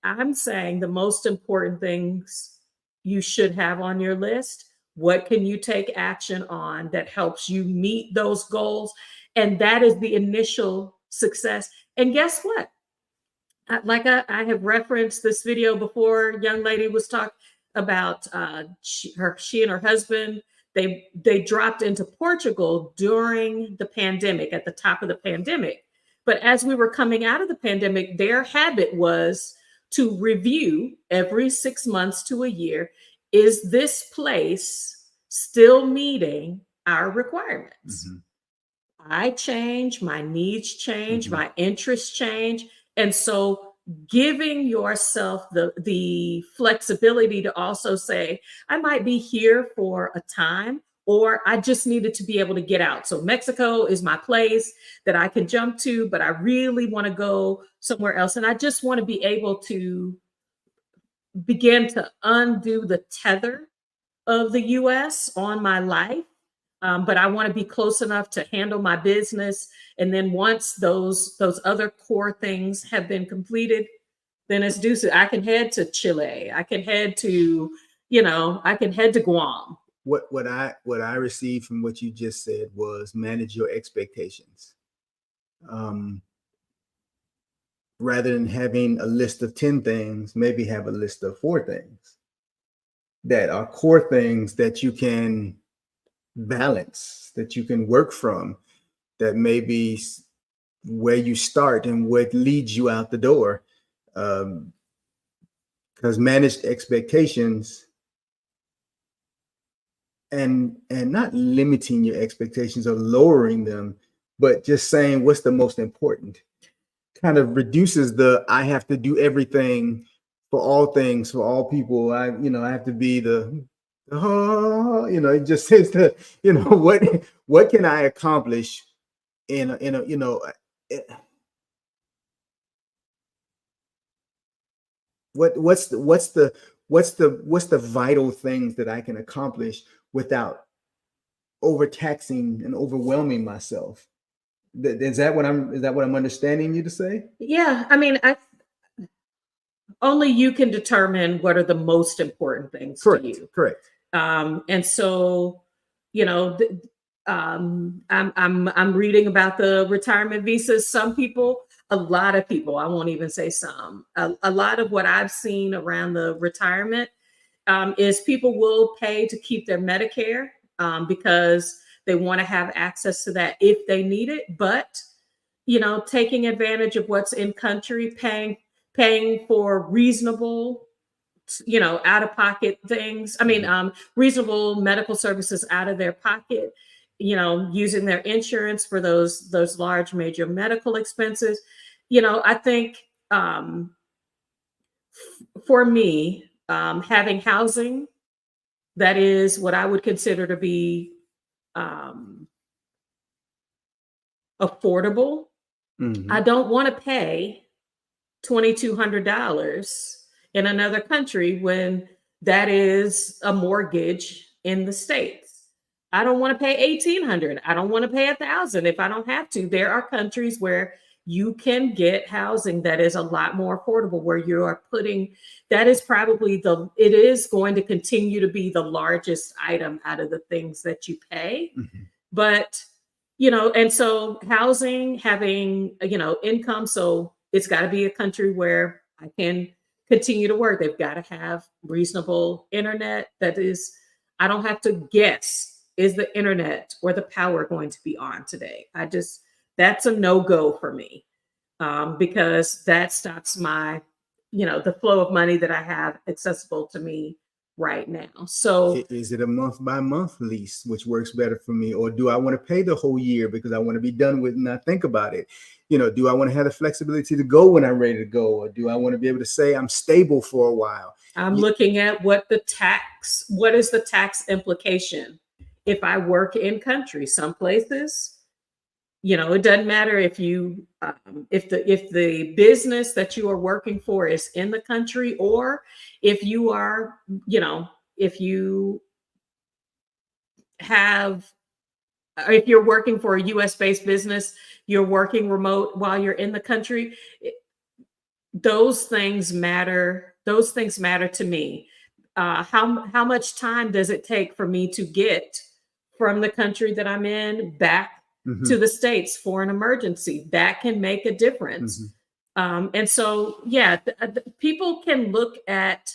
I'm saying the most important things you should have on your list. What can you take action on that helps you meet those goals? And that is the initial success. And guess what? I have referenced this video before. Young lady was talking about she and her husband. They dropped into Portugal during the pandemic, at the top of the pandemic. But as we were coming out of the pandemic, their habit was to review every 6 months to a year. Is this place still meeting our requirements? Mm-hmm. I change, my needs change, Mm-hmm. my interests change. And so giving yourself the flexibility to also say, I might be here for a time, or I just needed to be able to get out. So Mexico is my place that I can jump to, but I really want to go somewhere else. And I just want to be able to begin to undo the tether of the US on my life. But I want to be close enough to handle my business. And then once those other core things have been completed, then it's deuces. I can head to Chile. I can head to, I can head to Guam. What I received from what you just said was manage your expectations. Rather than having a list of 10 things, maybe have a list of 4 things that are core things that you can balance, that you can work from, that may be where you start and what leads you out the door. Because managed expectations and not limiting your expectations or lowering them, but just saying what's the most important kind of reduces the I have to do everything for all things for all people. I have to be it just says the what can I accomplish in a eh, what's the vital things that I can accomplish without overtaxing and overwhelming myself. Is that what I'm understanding you to say? Yeah, I mean, only you can determine what are the most important things to Correct. you. Correct. And so, you know, I'm reading about the retirement visas. Some people, a lot of people, I won't even say some, a lot of what I've seen around the retirement is people will pay to keep their Medicare because they want to have access to that if they need it. But taking advantage of what's in country, paying for reasonable, out of pocket things. I mean, reasonable medical services out of their pocket. Using their insurance for those large major medical expenses. I think for me, having housing that is what I would consider to be um, affordable. I Mm-hmm. don't want to pay $2,200 in another country when that is a mortgage in the States. I don't want to pay 1,800. I don't want to pay 1,000 if I don't have to. There are countries where you can get housing that is a lot more affordable, where you are putting, that is probably it is going to continue to be the largest item out of the things that you pay. Mm-hmm. But and so housing, having income, so it's got to be a country where I can continue to work. They've got to have reasonable internet. That is, I don't have to guess, is the internet or the power going to be on today? That's a no-go for me, because that stops the flow of money that I have accessible to me right now. So Is it a month by month lease, which works better for me? Or do I want to pay the whole year because I want to be done with it and not think about it? Do I want to have the flexibility to go when I'm ready to go? Or do I want to be able to say I'm stable for a while? I'm looking at what is the tax implication if I work in country. Some places, it doesn't matter if the business that you are working for is in the country, or if you are, if you have, if you're working for a US based business, you're working remote while you're in the country. those things matter. Those things matter to me. How much time does it take for me to get from the country that I'm in back Mm-hmm. to the States for an emergency? That can make a difference. And so, yeah, people can look at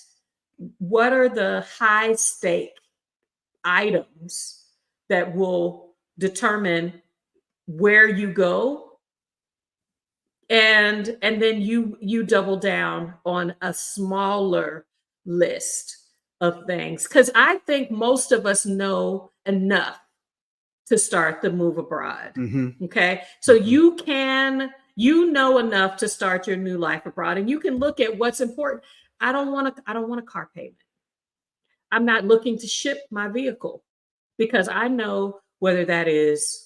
what are the high stake items that will determine where you go, and then you double down on a smaller list of things, because I think most of us know enough to start the move abroad. Mm-hmm. Okay, so Mm-hmm. you know enough to start your new life abroad, and you can look at what's important. I don't want a car payment. I'm not looking to ship my vehicle, because I know whether that is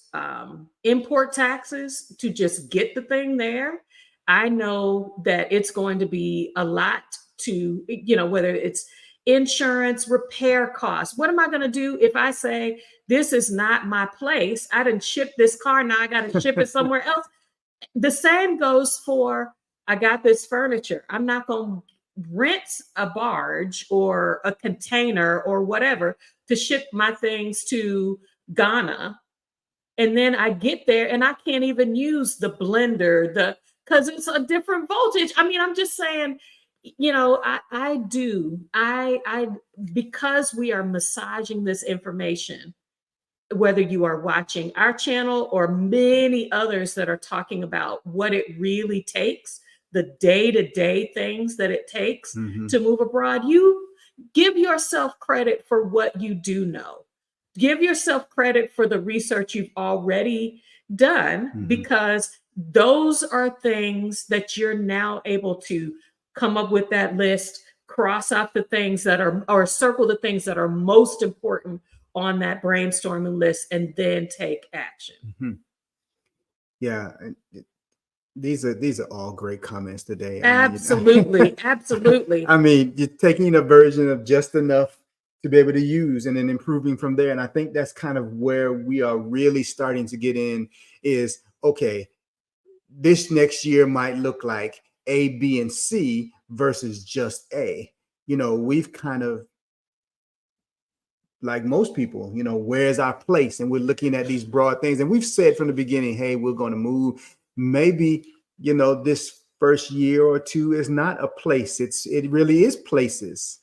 import taxes to just get the thing there. I know that it's going to be a lot to, whether it's insurance, repair costs. What am I going to do if I say, this is not my place? I didn't ship this car. Now I got to ship it somewhere else. The same goes for, I got this furniture. I'm not going to rent a barge or a container or whatever to ship my things to Ghana. And then I get there and I can't even use the blender, because it's a different voltage. I mean, I'm just saying, I because we are massaging this information, whether you are watching our channel or many others that are talking about what it really takes, the day-to-day things that it takes Mm-hmm. to move abroad, you give yourself credit for what you do know. Give yourself credit for the research you've already done, Mm-hmm. because those are things that you're now able to come up with that list, cross out the things that are, or circle the things that are most important on that brainstorming list, and then take action. Mm-hmm. Yeah, these are all great comments today. Absolutely. Absolutely. I mean, you're taking a version of just enough to be able to use and then improving from there. And I think that's kind of where we are really starting to get in is, okay, this next year might look like A, B, and C versus just A. We've kind of, like most people, where's our place? And we're looking at these broad things. And we've said from the beginning, hey, we're going to move. Maybe, this first year or two is not a place. It really is places.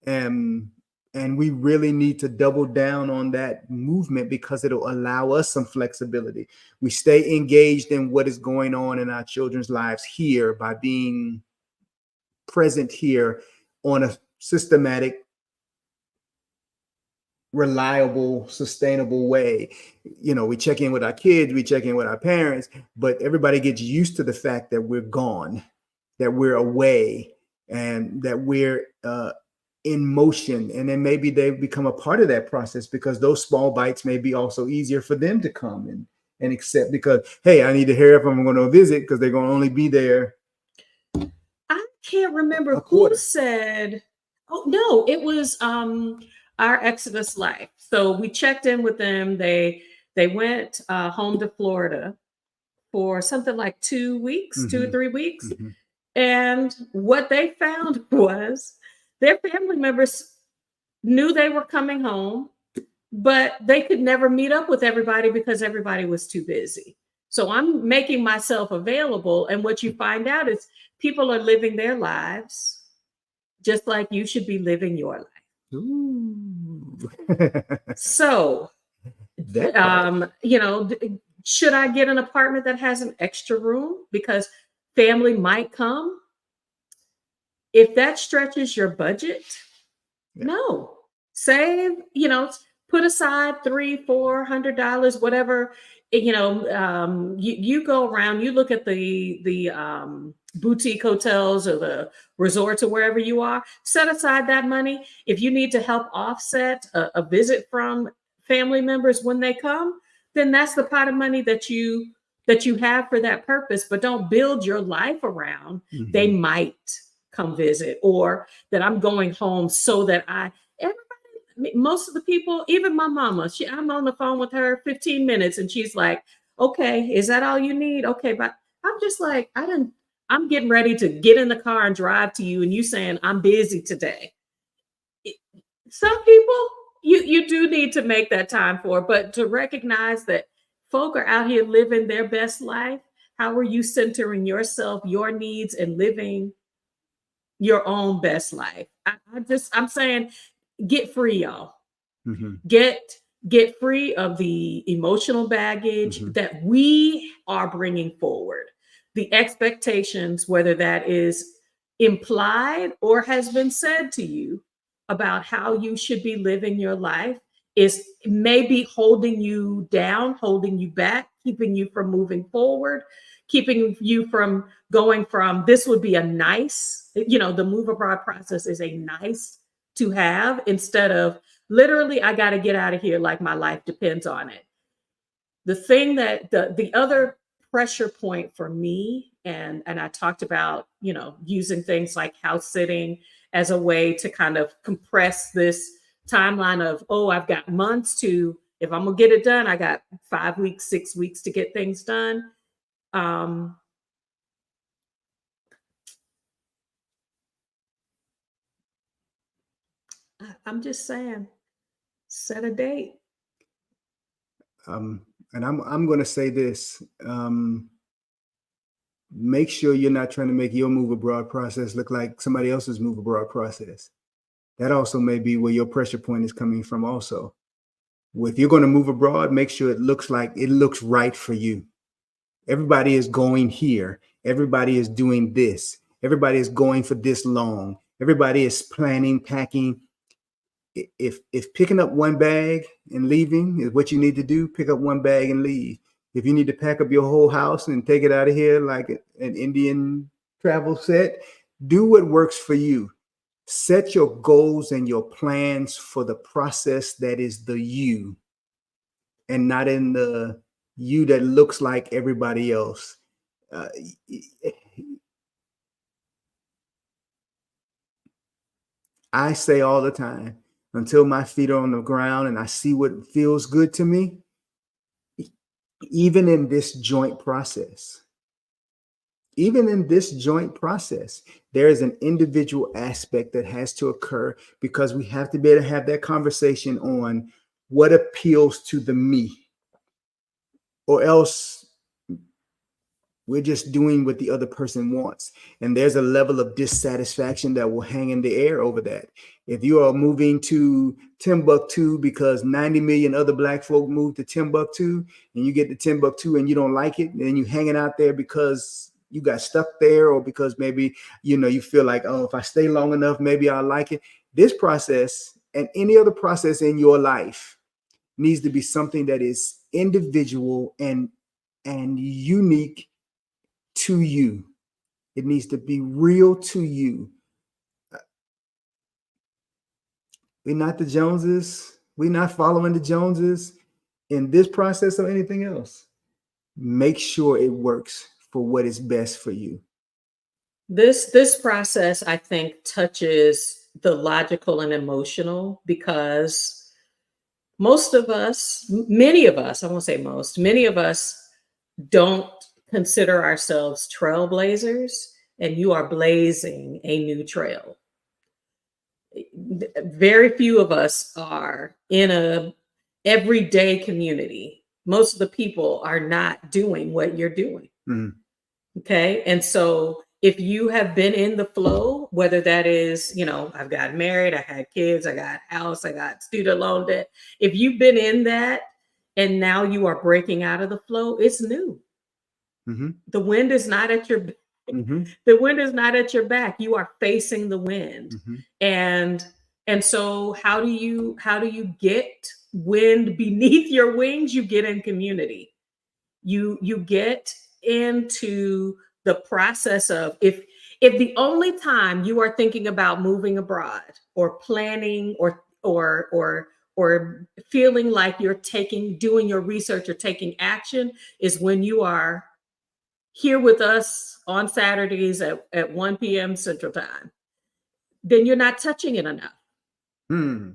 And we really need to double down on that movement, because it'll allow us some flexibility. We stay engaged in what is going on in our children's lives here by being present here on a systematic, reliable, sustainable way. We check in with our kids, we check in with our parents, but everybody gets used to the fact that we're gone, that we're away, and that we're in motion. And then maybe they become a part of that process, because those small bites may be also easier for them to come and accept, because, hey, I need to hear if I'm going to visit, because they're going to only be there. I can't remember who said, oh no, it was our Exodus Life. So we checked in with them. They went home to Florida for something like 2 weeks, 2 or 3 weeks. Mm-hmm. And what they found was their family members knew they were coming home, but they could never meet up with everybody because everybody was too busy. So I'm making myself available. And what you find out is people are living their lives just like you should be living your life. Ooh. So, should I get an apartment that has an extra room because family might come? If that stretches your budget, no. Save, put aside $300-400, whatever. You go around, you look at the boutique hotels or the resorts or wherever you are, set aside that money. If you need to help offset a visit from family members when they come, then that's the pot of money that you have for that purpose. But don't build your life around they might come visit, or that I'm going home so that most of the people, even my mama, I'm on the phone with her 15 minutes and she's like, okay, is that all you need? Okay, but I'm just like, I'm getting ready to get in the car and drive to you, and you saying I'm busy today. It- Some people you do need to make that time for, but to recognize that folk are out here living their best life. How are you centering yourself, your needs, and living your own best life? I'm saying get free, y'all. Mm-hmm. Get free of the emotional baggage Mm-hmm. that we are bringing forward, the expectations, whether that is implied or has been said to you about how you should be living your life, is maybe holding you down, holding you back, keeping you from moving forward, keeping you from going from this would be a nice, the move abroad process is a nice to have, instead of literally I got to get out of here like my life depends on it. The thing that the other pressure point for me, and I talked about, using things like house sitting as a way to kind of compress this timeline of, oh, I've got months to, if I'm gonna get it done, I got 5 weeks, 6 weeks to get things done. um I'm just saying, set a date. And I'm going to say this. Make sure you're not trying to make your move abroad process look like somebody else's move abroad process. That also may be where your pressure point is coming from. Also, if you're going to move abroad, make sure it looks right for you. Everybody is going here. Everybody is doing this. Everybody is going for this long. Everybody is planning, packing. If picking up one bag and leaving is what you need to do, pick up one bag and leave. If you need to pack up your whole house and take it out of here like an Indian travel set, do what works for you. Set your goals and your plans for the process that is the you, and not in the you that looks like everybody else. Uh, I say all the time, until my feet are on the ground and I see what feels good to me, even in this joint process, even in this joint process, there is an individual aspect that has to occur, because we have to be able to have that conversation on what appeals to the me, or else we're just doing what the other person wants. And there's a level of dissatisfaction that will hang in the air over that. If you are moving to Timbuktu because 90 million other Black folk moved to Timbuktu, and you get to Timbuktu and you don't like it, and you hanging out there because you got stuck there, or because maybe, you feel like, oh, if I stay long enough, maybe I'll like it. This process and any other process in your life needs to be something that is individual and unique to you. It needs to be real to you. We're not the Joneses. We're not following the Joneses in this process or anything else. Make sure it works for what is best for you. This process, I think, touches the logical and emotional, because most of us, many of us, I won't say most, many of us don't consider ourselves trailblazers, and you are blazing a new trail. Very few of us are in a everyday community. Most of the people are not doing what you're doing. Mhm. Okay. And so if you have been in the flow, whether that is, I've gotten married, I had kids, I got a house, I got student loan debt. If you've been in that and now you are breaking out of the flow, it's new. Mhm. The wind is not at your Mhm. the wind is not at your back. You are facing the wind. Mhm. And so how do you get wind beneath your wings? You get in community. You get into the process of, if the only time you are thinking about moving abroad, or planning, or feeling like you're doing your research or taking action, is when you are here with us on Saturdays at 1 p.m. Central Time, then you're not touching it enough. Hmm.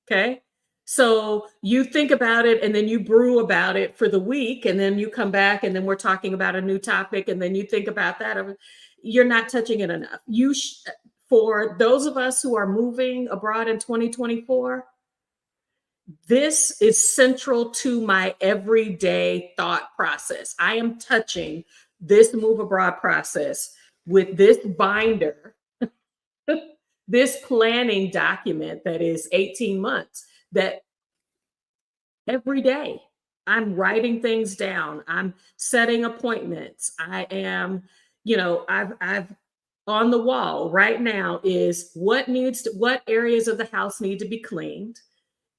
Okay. So you think about it and then you brew about it for the week, and then you come back and then we're talking about a new topic, and then you think about that. You're not touching it enough. For those of us who are moving abroad in 2024, this is central to my everyday thought process. I am touching this move abroad process with this binder, this planning document that is 18 months, that every day I'm writing things down. I'm setting appointments. I am, I've on the wall right now is what areas of the house need to be cleaned.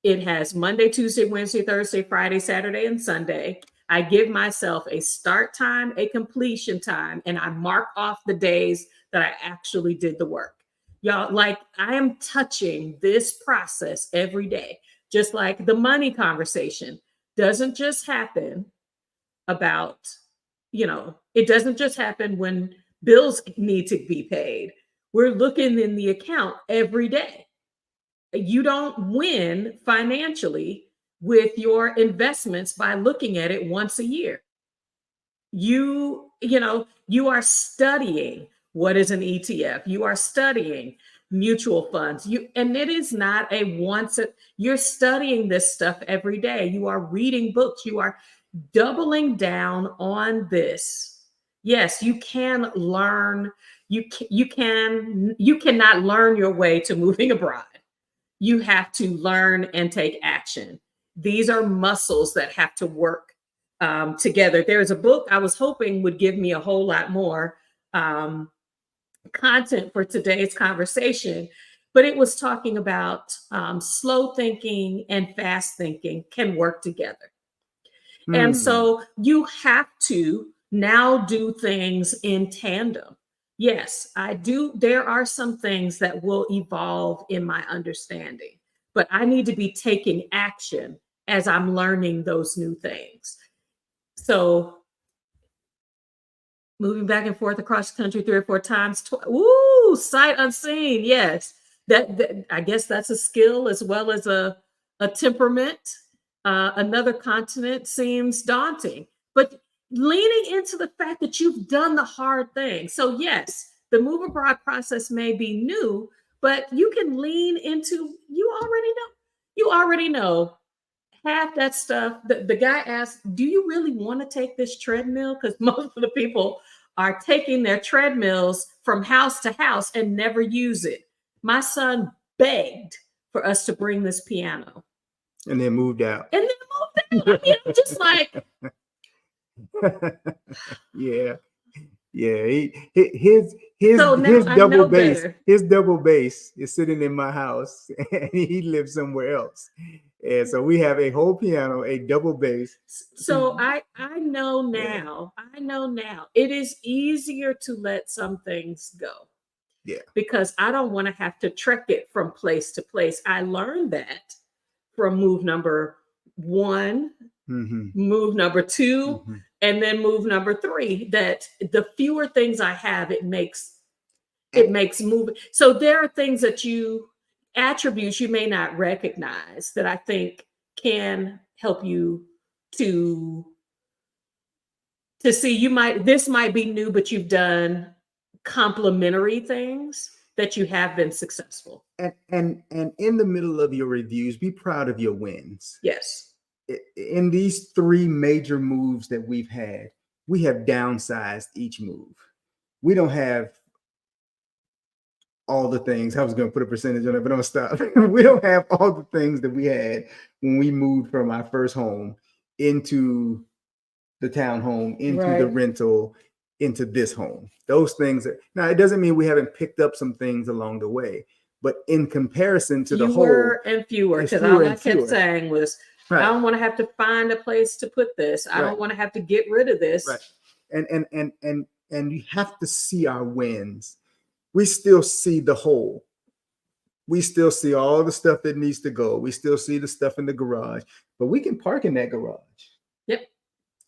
It has Monday, Tuesday, Wednesday, Thursday, Friday, Saturday, and Sunday. I give myself a start time, a completion time, and I mark off the days that I actually did the work. Y'all, like, I am touching this process every day, just like the money conversation doesn't just happen about, it doesn't just happen when bills need to be paid. We're looking in the account every day. You don't win financially with your investments by looking at it once a year. You are studying what is an ETF. You are studying mutual funds. And it is not you're studying this stuff every day. You are reading books. You are doubling down on this. Yes, you can learn. You cannot learn your way to moving abroad. You have to learn and take action. These are muscles that have to work together. There's a book I was hoping would give me a whole lot more content for today's conversation, but it was talking about slow thinking and fast thinking can work together. And so you have to now do things in tandem. Yes, I do. There are some things that will evolve in my understanding, but I need to be taking action as I'm learning those new things. So moving back and forth across the country 3 or 4 times. Ooh, sight unseen. Yes. That I guess that's a skill as well as a temperament. Another continent seems daunting, but leaning into the fact that you've done the hard thing. So yes, the move abroad process may be new, but you can lean into, you already know half that stuff. The guy asked, do you really want to take this treadmill? Because most of the people are taking their treadmills from house to house and never use it. My son begged for us to bring this piano. And then moved out. I mean, I'm just like, yeah. His double bass is sitting in my house, and he lives somewhere else. And so we have a whole piano, a double bass. So I know now. I know now. It is easier to let some things go. Yeah. Because I don't want to have to trek it from place to place. I learned that from move number 1, move number 2, and then move number 3, that the fewer things I have, it makes moving. So there are things that attributes you may not recognize that I think can help you to see. This might be new, but you've done complementary things that you have been successful. And in the middle of your reviews, be proud of your wins. Yes. In these 3 major moves that we've had, we have downsized each move. We don't have all the things. I was going to put a percentage on it, but I'm going to stop. We don't have all the things that we had when we moved from our first home into the townhome, into the rental, into this home. Those things now, it doesn't mean we haven't picked up some things along the way, but in comparison to the whole, fewer and fewer, because all I kept saying was, I don't want to have to find a place to put this. I don't want to have to get rid of this. Right. And you have to see our wins. We still see the whole. We still see all the stuff that needs to go. We still see the stuff in the garage, but we can park in that garage. Yep.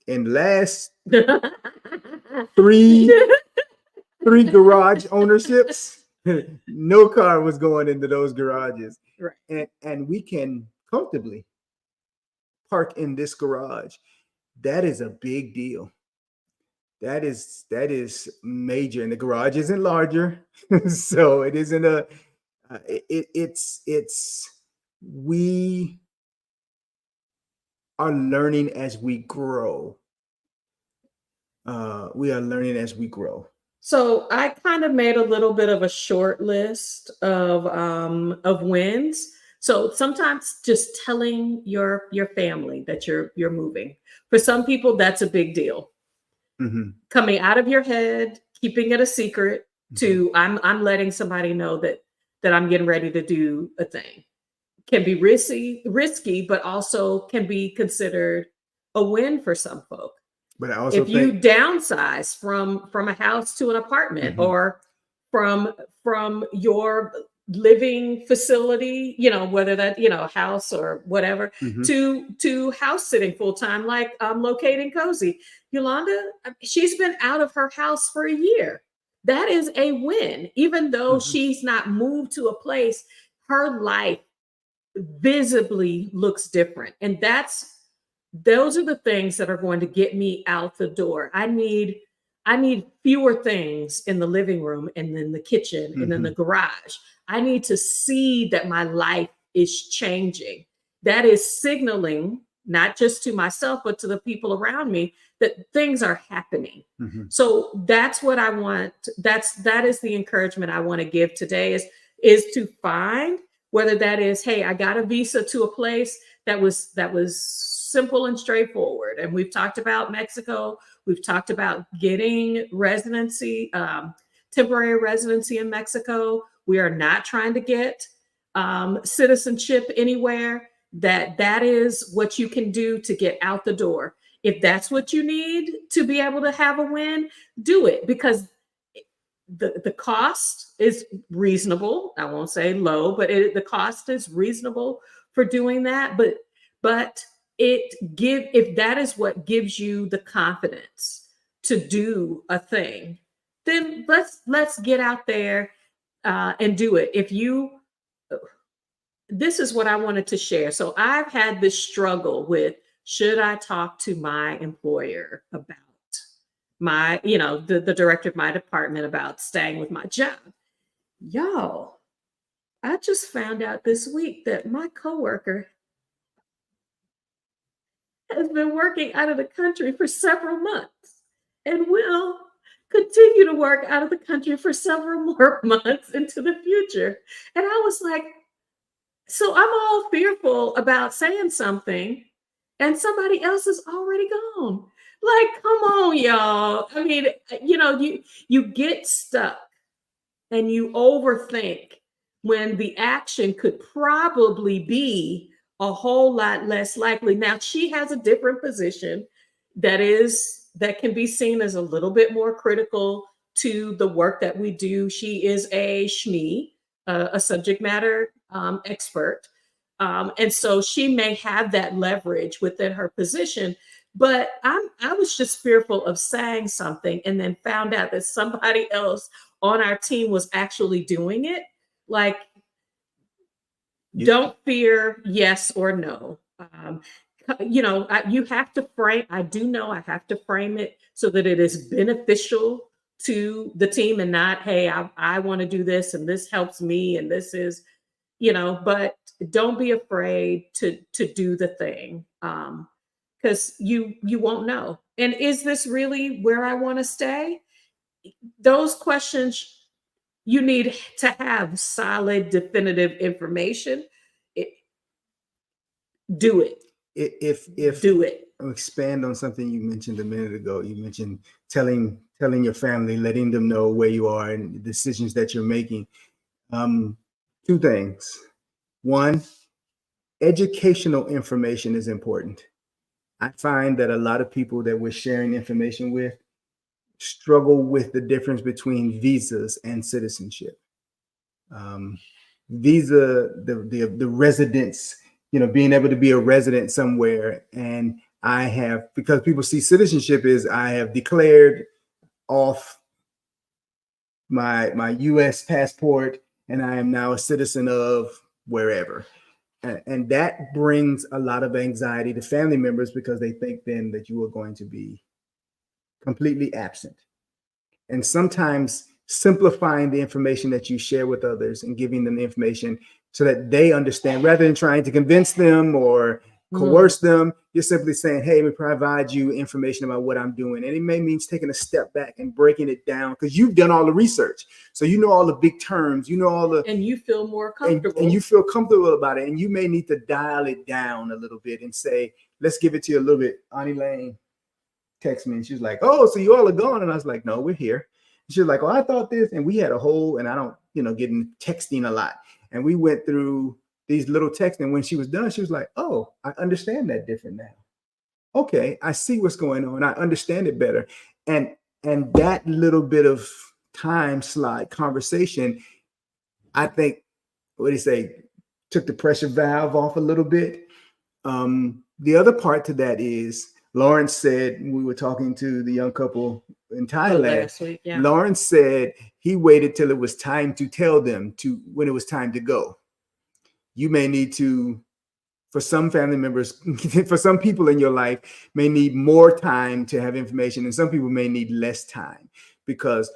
In the last three garage ownerships, no car was going into those garages. Right. And we can comfortably park in this garage. That is a big deal. That is major, and the garage isn't larger, so it isn't a. It's we are learning as we grow. We are learning as we grow. So I kind of made a little bit of a short list of wins. So sometimes just telling your family that you're moving. For some people, that's a big deal. Hmm. Coming out of your head, keeping it a secret, Hmm. to I'm letting somebody know that I'm getting ready to do a thing. Can be risky, but also can be considered a win for some folk. But I also If you think. downsize from a house to an apartment, Hmm. or from your living facility, whether that, a house or whatever, Hmm. to house sitting full time, like locating cozy. Yolanda, she's been out of her house for a year. That is a win. Even though Hmm. she's not moved to a place, her life visibly looks different. And those are the things that are going to get me out the door. I need fewer things in the living room, and then the kitchen, and then the Hmm. garage. I need to see that my life is changing. That is signaling, not just to myself, but to the people around me, that things are happening. Hmm. So that's what I want. That is the encouragement I want to give today, is to find, whether that is, hey, I got a visa to a place that was simple and straightforward. And we've talked about Mexico. We've talked about getting residency, temporary residency in Mexico. We are not trying to get citizenship anywhere. That is what you can do to get out the door. If that's what you need to be able to have a win, do it, because the cost is reasonable. I won't say low, but the cost is reasonable for doing that. But if that is what gives you the confidence to do a thing, then let's get out there and do it. If you This is what I wanted to share. So I've had this struggle with, should I talk to my employer about the director of my department about staying with my job? Y'all, I just found out this week that my coworker has been working out of the country for several months and will continue to work out of the country for several more months into the future. And I was like, so I'm all fearful about saying something, and somebody else is already gone. Like, come on, y'all. I mean, you get stuck and you overthink when the action could probably be a whole lot less likely. Now, she has a different position that can be seen as a little bit more critical to the work that we do. She is a SME, a subject matter expert. And so she may have that leverage within her position. But I was just fearful of saying something and then found out that somebody else on our team was actually doing it. Like, You, don't fear yes or no. You have to frame. I do know I have to frame it so that it is beneficial to the team, and not, hey, I want to do this and this helps me and this is, but don't be afraid to do the thing, because you won't know. And is this really where I want to stay? Those questions, you need to have solid, definitive information. It, do it. if Do it. expand on something you mentioned a minute ago. You mentioned telling your family, letting them know where you are and the decisions that you're making. Um, Two things. One, educational information is important. I find that a lot of people that we're sharing information with struggle with the difference between visas and citizenship. Um, Visa, the residence, being able to be a resident somewhere, and I have, because people see citizenship is, I have declared off my U.S. passport, and I am now a citizen of wherever. And that brings a lot of anxiety to family members because they think then that you are going to be completely absent. And sometimes simplifying the information that you share with others and giving them the information so that they understand rather than trying to convince them or coerce them, you're simply saying, hey, let me provide you information about what I'm doing. And it may mean taking a step back and breaking it down because you've done all the research. So you know all the big terms, you know all the, and you feel more comfortable. And you feel comfortable about it. And you may need to dial it down a little bit and say, let's give it to you a little bit. Auntie Lane texted me and she was like, oh, so you all are gone. And I was like, no, we're here. And she was like, oh, I thought this. And we had a whole, and I don't, get in texting a lot. And we went through these little texts. And when she was done, she was like, oh, I understand that different now. Okay, I see what's going on. I understand it better. And that little bit of time slide conversation, I think, what do you say, took the pressure valve off a little bit. The other part to that is Lawrence said, we were talking to the young couple in Thailand. Last week, yeah. Lawrence said he waited till it was time to tell them when it was time to go. You may need to, for some family members, for some people in your life, may need more time to have information, and some people may need less time because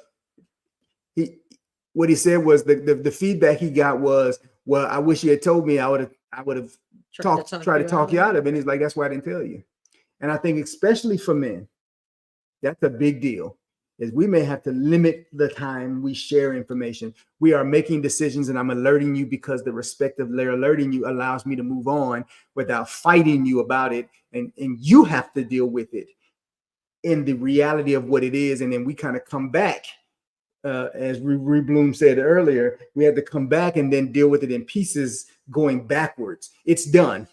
what he said was the feedback he got was, well, I wish you had told me. I would have tried to talk you out of it. And he's like, that's why I didn't tell you. And I think especially for men, that's a big deal. Is we may have to limit the time we share information. We are making decisions and I'm alerting you because the respect of their alerting you allows me to move on without fighting you about it. And you have to deal with it in the reality of what it is. And then we kind of come back. As Bloom said earlier, we had to come back and then deal with it in pieces going backwards. It's done.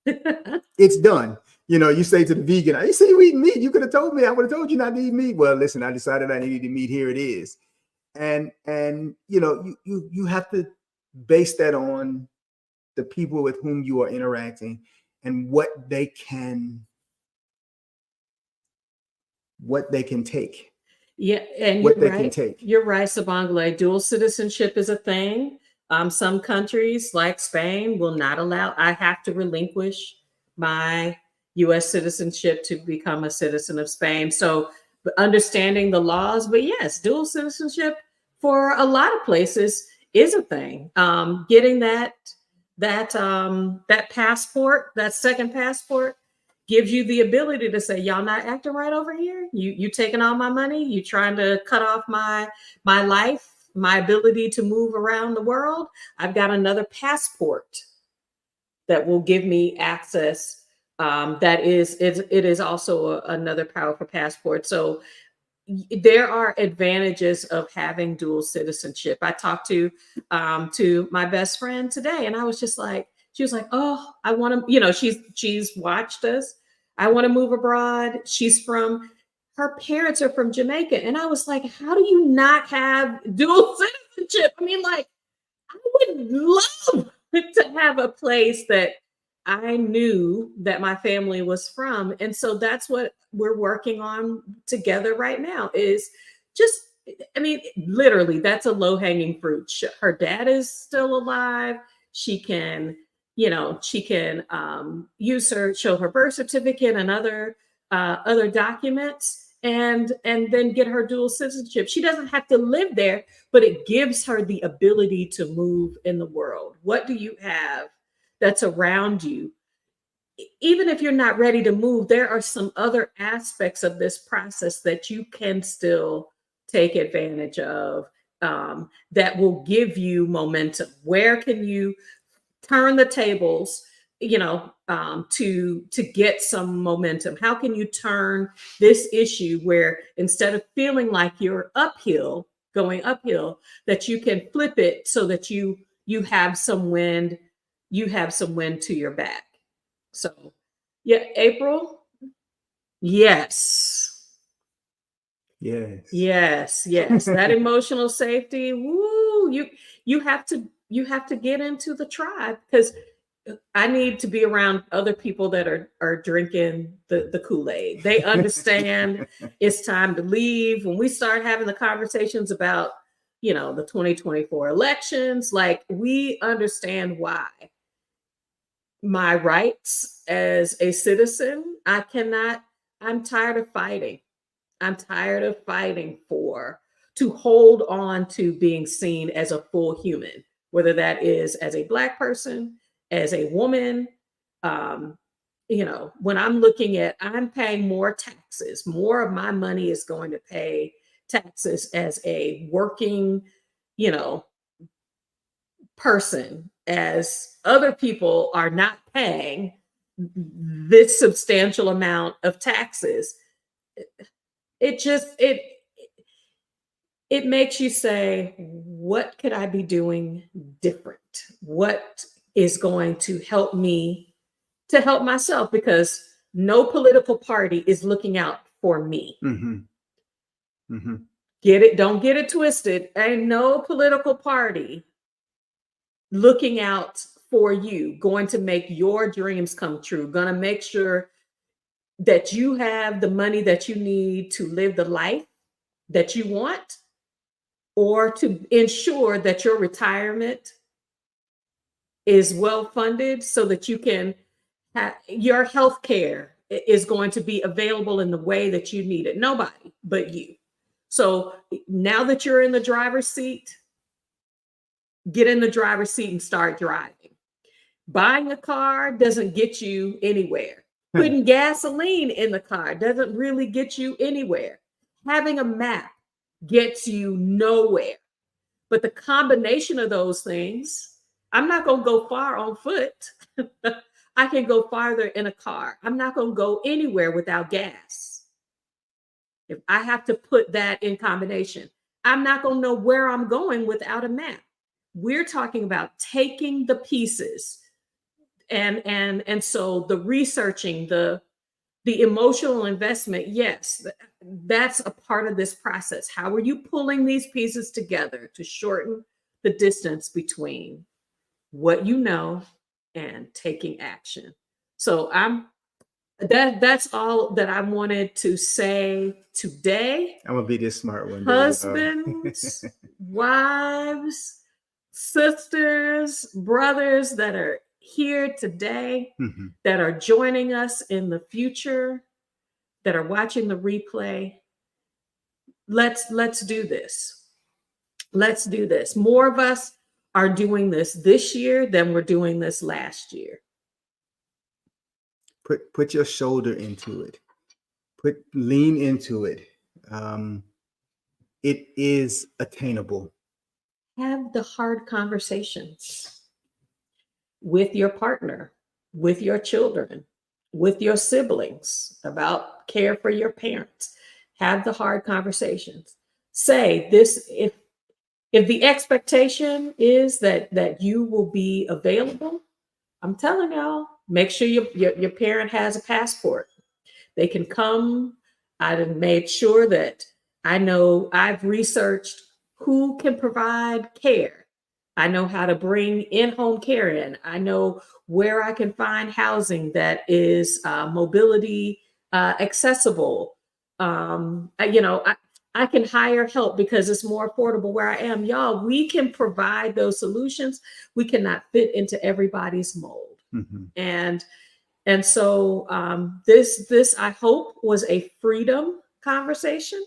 It's done. You say to the vegan, I say you eat meat. You could have told me. I would have told you not to eat meat. Well, listen, I decided I needed meat. Here it is. And you have to base that on the people with whom you are interacting and what they can take. Yeah, and what they can take. You're right, Sabangale. Dual citizenship is a thing. Some countries like Spain will not allow. I have to relinquish my U.S. citizenship to become a citizen of Spain. So understanding the laws, but yes, dual citizenship for a lot of places is a thing. Getting that passport, that second passport, gives you the ability to say, y'all not acting right over here. You taking all my money. You trying to cut off my life, my ability to move around the world. I've got another passport that will give me access. It is also another powerful passport. So there are advantages of having dual citizenship. I talked to my best friend today, and I was just like, she was like, oh, I want to, she's watched us. I want to move abroad. Her parents are from Jamaica. And I was like, how do you not have dual citizenship? I mean, like, I would love to have a place that I knew that my family was from. And so that's what we're working on together right now is just, literally, that's a low-hanging fruit. Her dad is still alive. She can show her birth certificate and other documents and then get her dual citizenship. She doesn't have to live there, but it gives her the ability to move in the world. What do you have that's around you? Even if you're not ready to move, there are some other aspects of this process that you can still take advantage of that will give you momentum. Where can you turn the tables, to get some momentum? How can you turn this issue where instead of feeling like you're going uphill, that you can flip it so that you have some wind, to your back. So, yeah, April. Yes. That emotional safety. Woo! You have to get into the tribe, because I need to be around other people that are drinking the Kool-Aid. They understand it's time to leave. When we start having the conversations about, the 2024 elections, like, we understand why my rights as a citizen. I'm tired of fighting. I'm tired of fighting to hold on to being seen as a full human, whether that is as a Black person, as a woman. Um, when I'm paying more taxes, more of my money is going to pay taxes as a working, you know, person, as other people are not paying this substantial amount of taxes. It just, it makes you say, what could I be doing different? What is going to help me to help myself? Because no political party is looking out for me. Mm-hmm. Mm-hmm. Don't get it twisted. Ain't no political party looking out for you, going to make your dreams come true, going to make sure that you have the money that you need to live the life that you want, or to ensure that your retirement is well funded so that you can have your health care is going to be available in the way that you need it. Nobody but you. So now that you're in the driver's seat, get in the driver's seat and start driving. Buying a car doesn't get you anywhere. Putting gasoline in the car doesn't really get you anywhere. Having a map gets you nowhere. But the combination of those things, I'm not going to go far on foot. I can go farther in a car. I'm not going to go anywhere without gas. If I have to put that in combination, I'm not going to know where I'm going without a map. We're talking about taking the pieces, and so the researching, the emotional investment, yes, that's a part of this process. How are you pulling these pieces together to shorten the distance between what you know and taking action? So that's all that I wanted to say today. I'm gonna be this smart one day, Husbands, wives, sisters, brothers that are here today, Mm-hmm. that are joining us in the future, that are watching the replay. Let's do this. Let's do this. More of us are doing this year than we're doing this last year. Put your shoulder into it. Lean into it. It is attainable. Have the hard conversations with your partner, with your children, with your siblings about care for your parents. Have the hard conversations. Say this, if the expectation is that you will be available, I'm telling y'all, make sure your parent has a passport. They can come. I have made sure that I know I've researched who can provide care. I know how to bring in-home care in. I know where I can find housing that is mobility accessible. I can hire help because it's more affordable where I am. Y'all, we can provide those solutions. We cannot fit into everybody's mold. Mm-hmm. And so this I hope was a freedom conversation.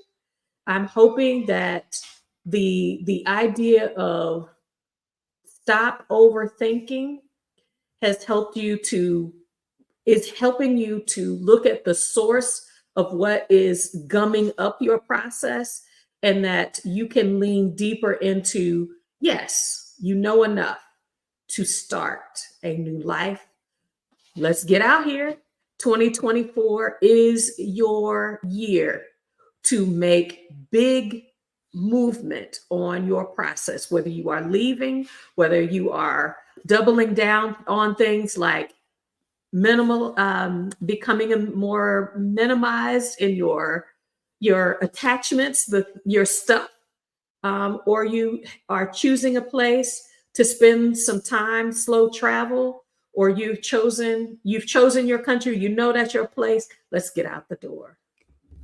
I'm hoping that the idea of stop overthinking has is helping you to look at the source of what is gumming up your process, and that you can lean deeper into, yes, you know enough to start a new life. Let's get out here. 2024 is your year to make big movement on your process, whether you are leaving, whether you are doubling down on things like minimal, becoming more minimized in your attachments, your stuff, or you are choosing a place to spend some time, slow travel, or you've chosen your country, you know that's your place. Let's get out the door. I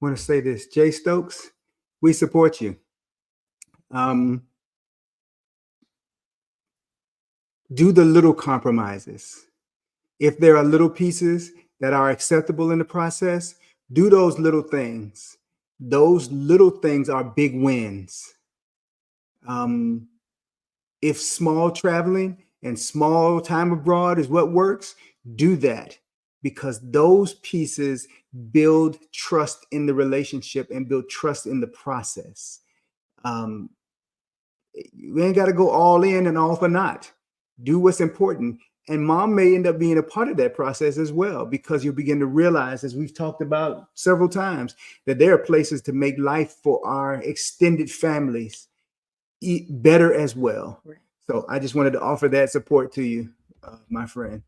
want to say this, Jay Stokes, we support you. Do the little compromises. If there are little pieces that are acceptable in the process, do those little things. Those little things are big wins. If small traveling and small time abroad is what works, do that, because those pieces build trust in the relationship and build trust in the process. We ain't got to go all in and all for naught. Do what's important. And mom may end up being a part of that process as well, because you'll begin to realize, as we've talked about several times, that there are places to make life for our extended families better as well. Right. So I just wanted to offer that support to you, my friend.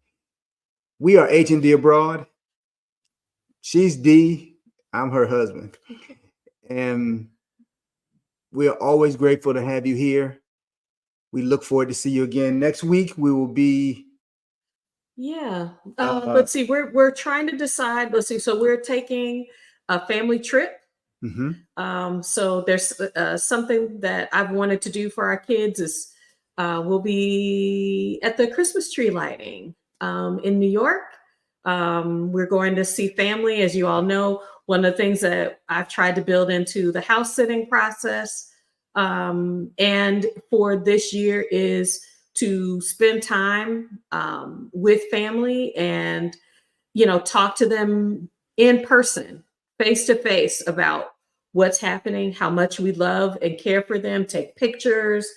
We are H&D Abroad. She's D. I'm her husband. Okay. And we are always grateful to have you here. We look forward to see you again next week. We will be. Yeah. Let's see. We're trying to decide. Let's see. So we're taking a family trip. So there's something that I've wanted to do for our kids is we'll be at the Christmas tree lighting in New York. We're going to see family. As you all know, one of the things that I've tried to build into the house sitting process and for this year is to spend time with family and, talk to them in person, face to face about what's happening, how much we love and care for them, take pictures,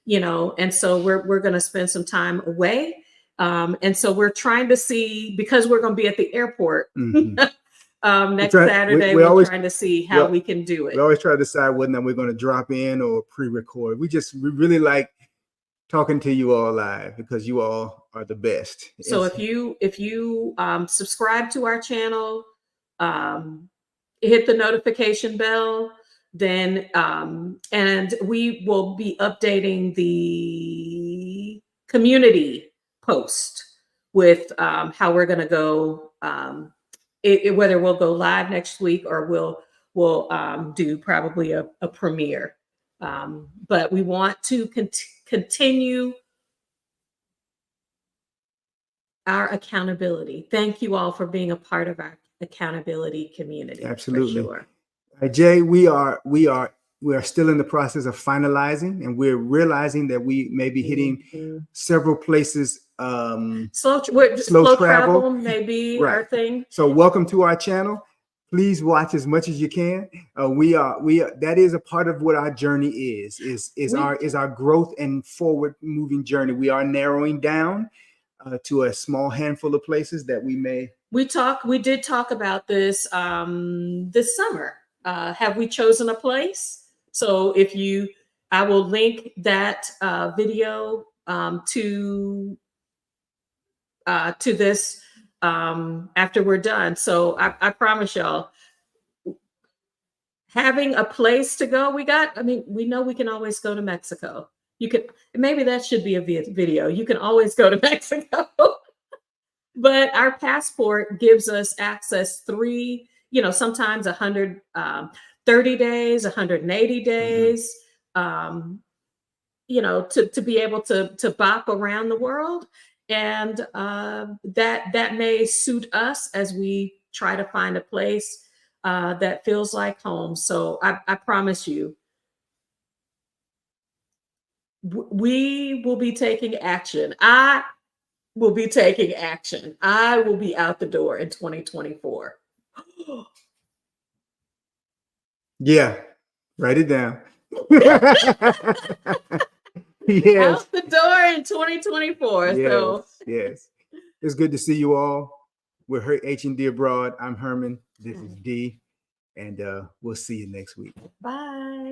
and so we're going to spend some time away. And so we're trying to see, because we're going to be at the airport next Saturday, we're trying to see how we can do it. We always try to decide whether or not we're going to drop in or pre-record. We really like talking to you all live because you all are the best. So if you subscribe to our channel, hit the notification bell, then and we will be updating the community post with how we're going to go, whether we'll go live next week or we'll do probably a premiere. But we want to continue our accountability. Thank you all for being a part of our accountability community. Absolutely. For sure. Jay, we are still in the process of finalizing, and we're realizing that we may be hitting several places. Slow travel may be our thing. So welcome to our channel. Please watch as much as you can. We are that is a part of what our journey is our growth and forward moving journey. We are narrowing down to a small handful of places that we may. We did talk about this this summer. Have we chosen a place? So I will link that video to this after we're done. So I promise y'all, having a place to go, we know we can always go to Mexico. Maybe that should be a video. You can always go to Mexico. But our passport gives us access sometimes 130 days, 180 days, to be able to bop around the world. And that may suit us as we try to find a place that feels like home. So I promise you, we will be taking action. I will be taking action. I will be out the door in 2024. Yeah, write it down. Yes. Out the door in 2024. Yes. It's good to see you all. We're H&D Abroad. I'm Herman. This is D. And we'll see you next week. Bye.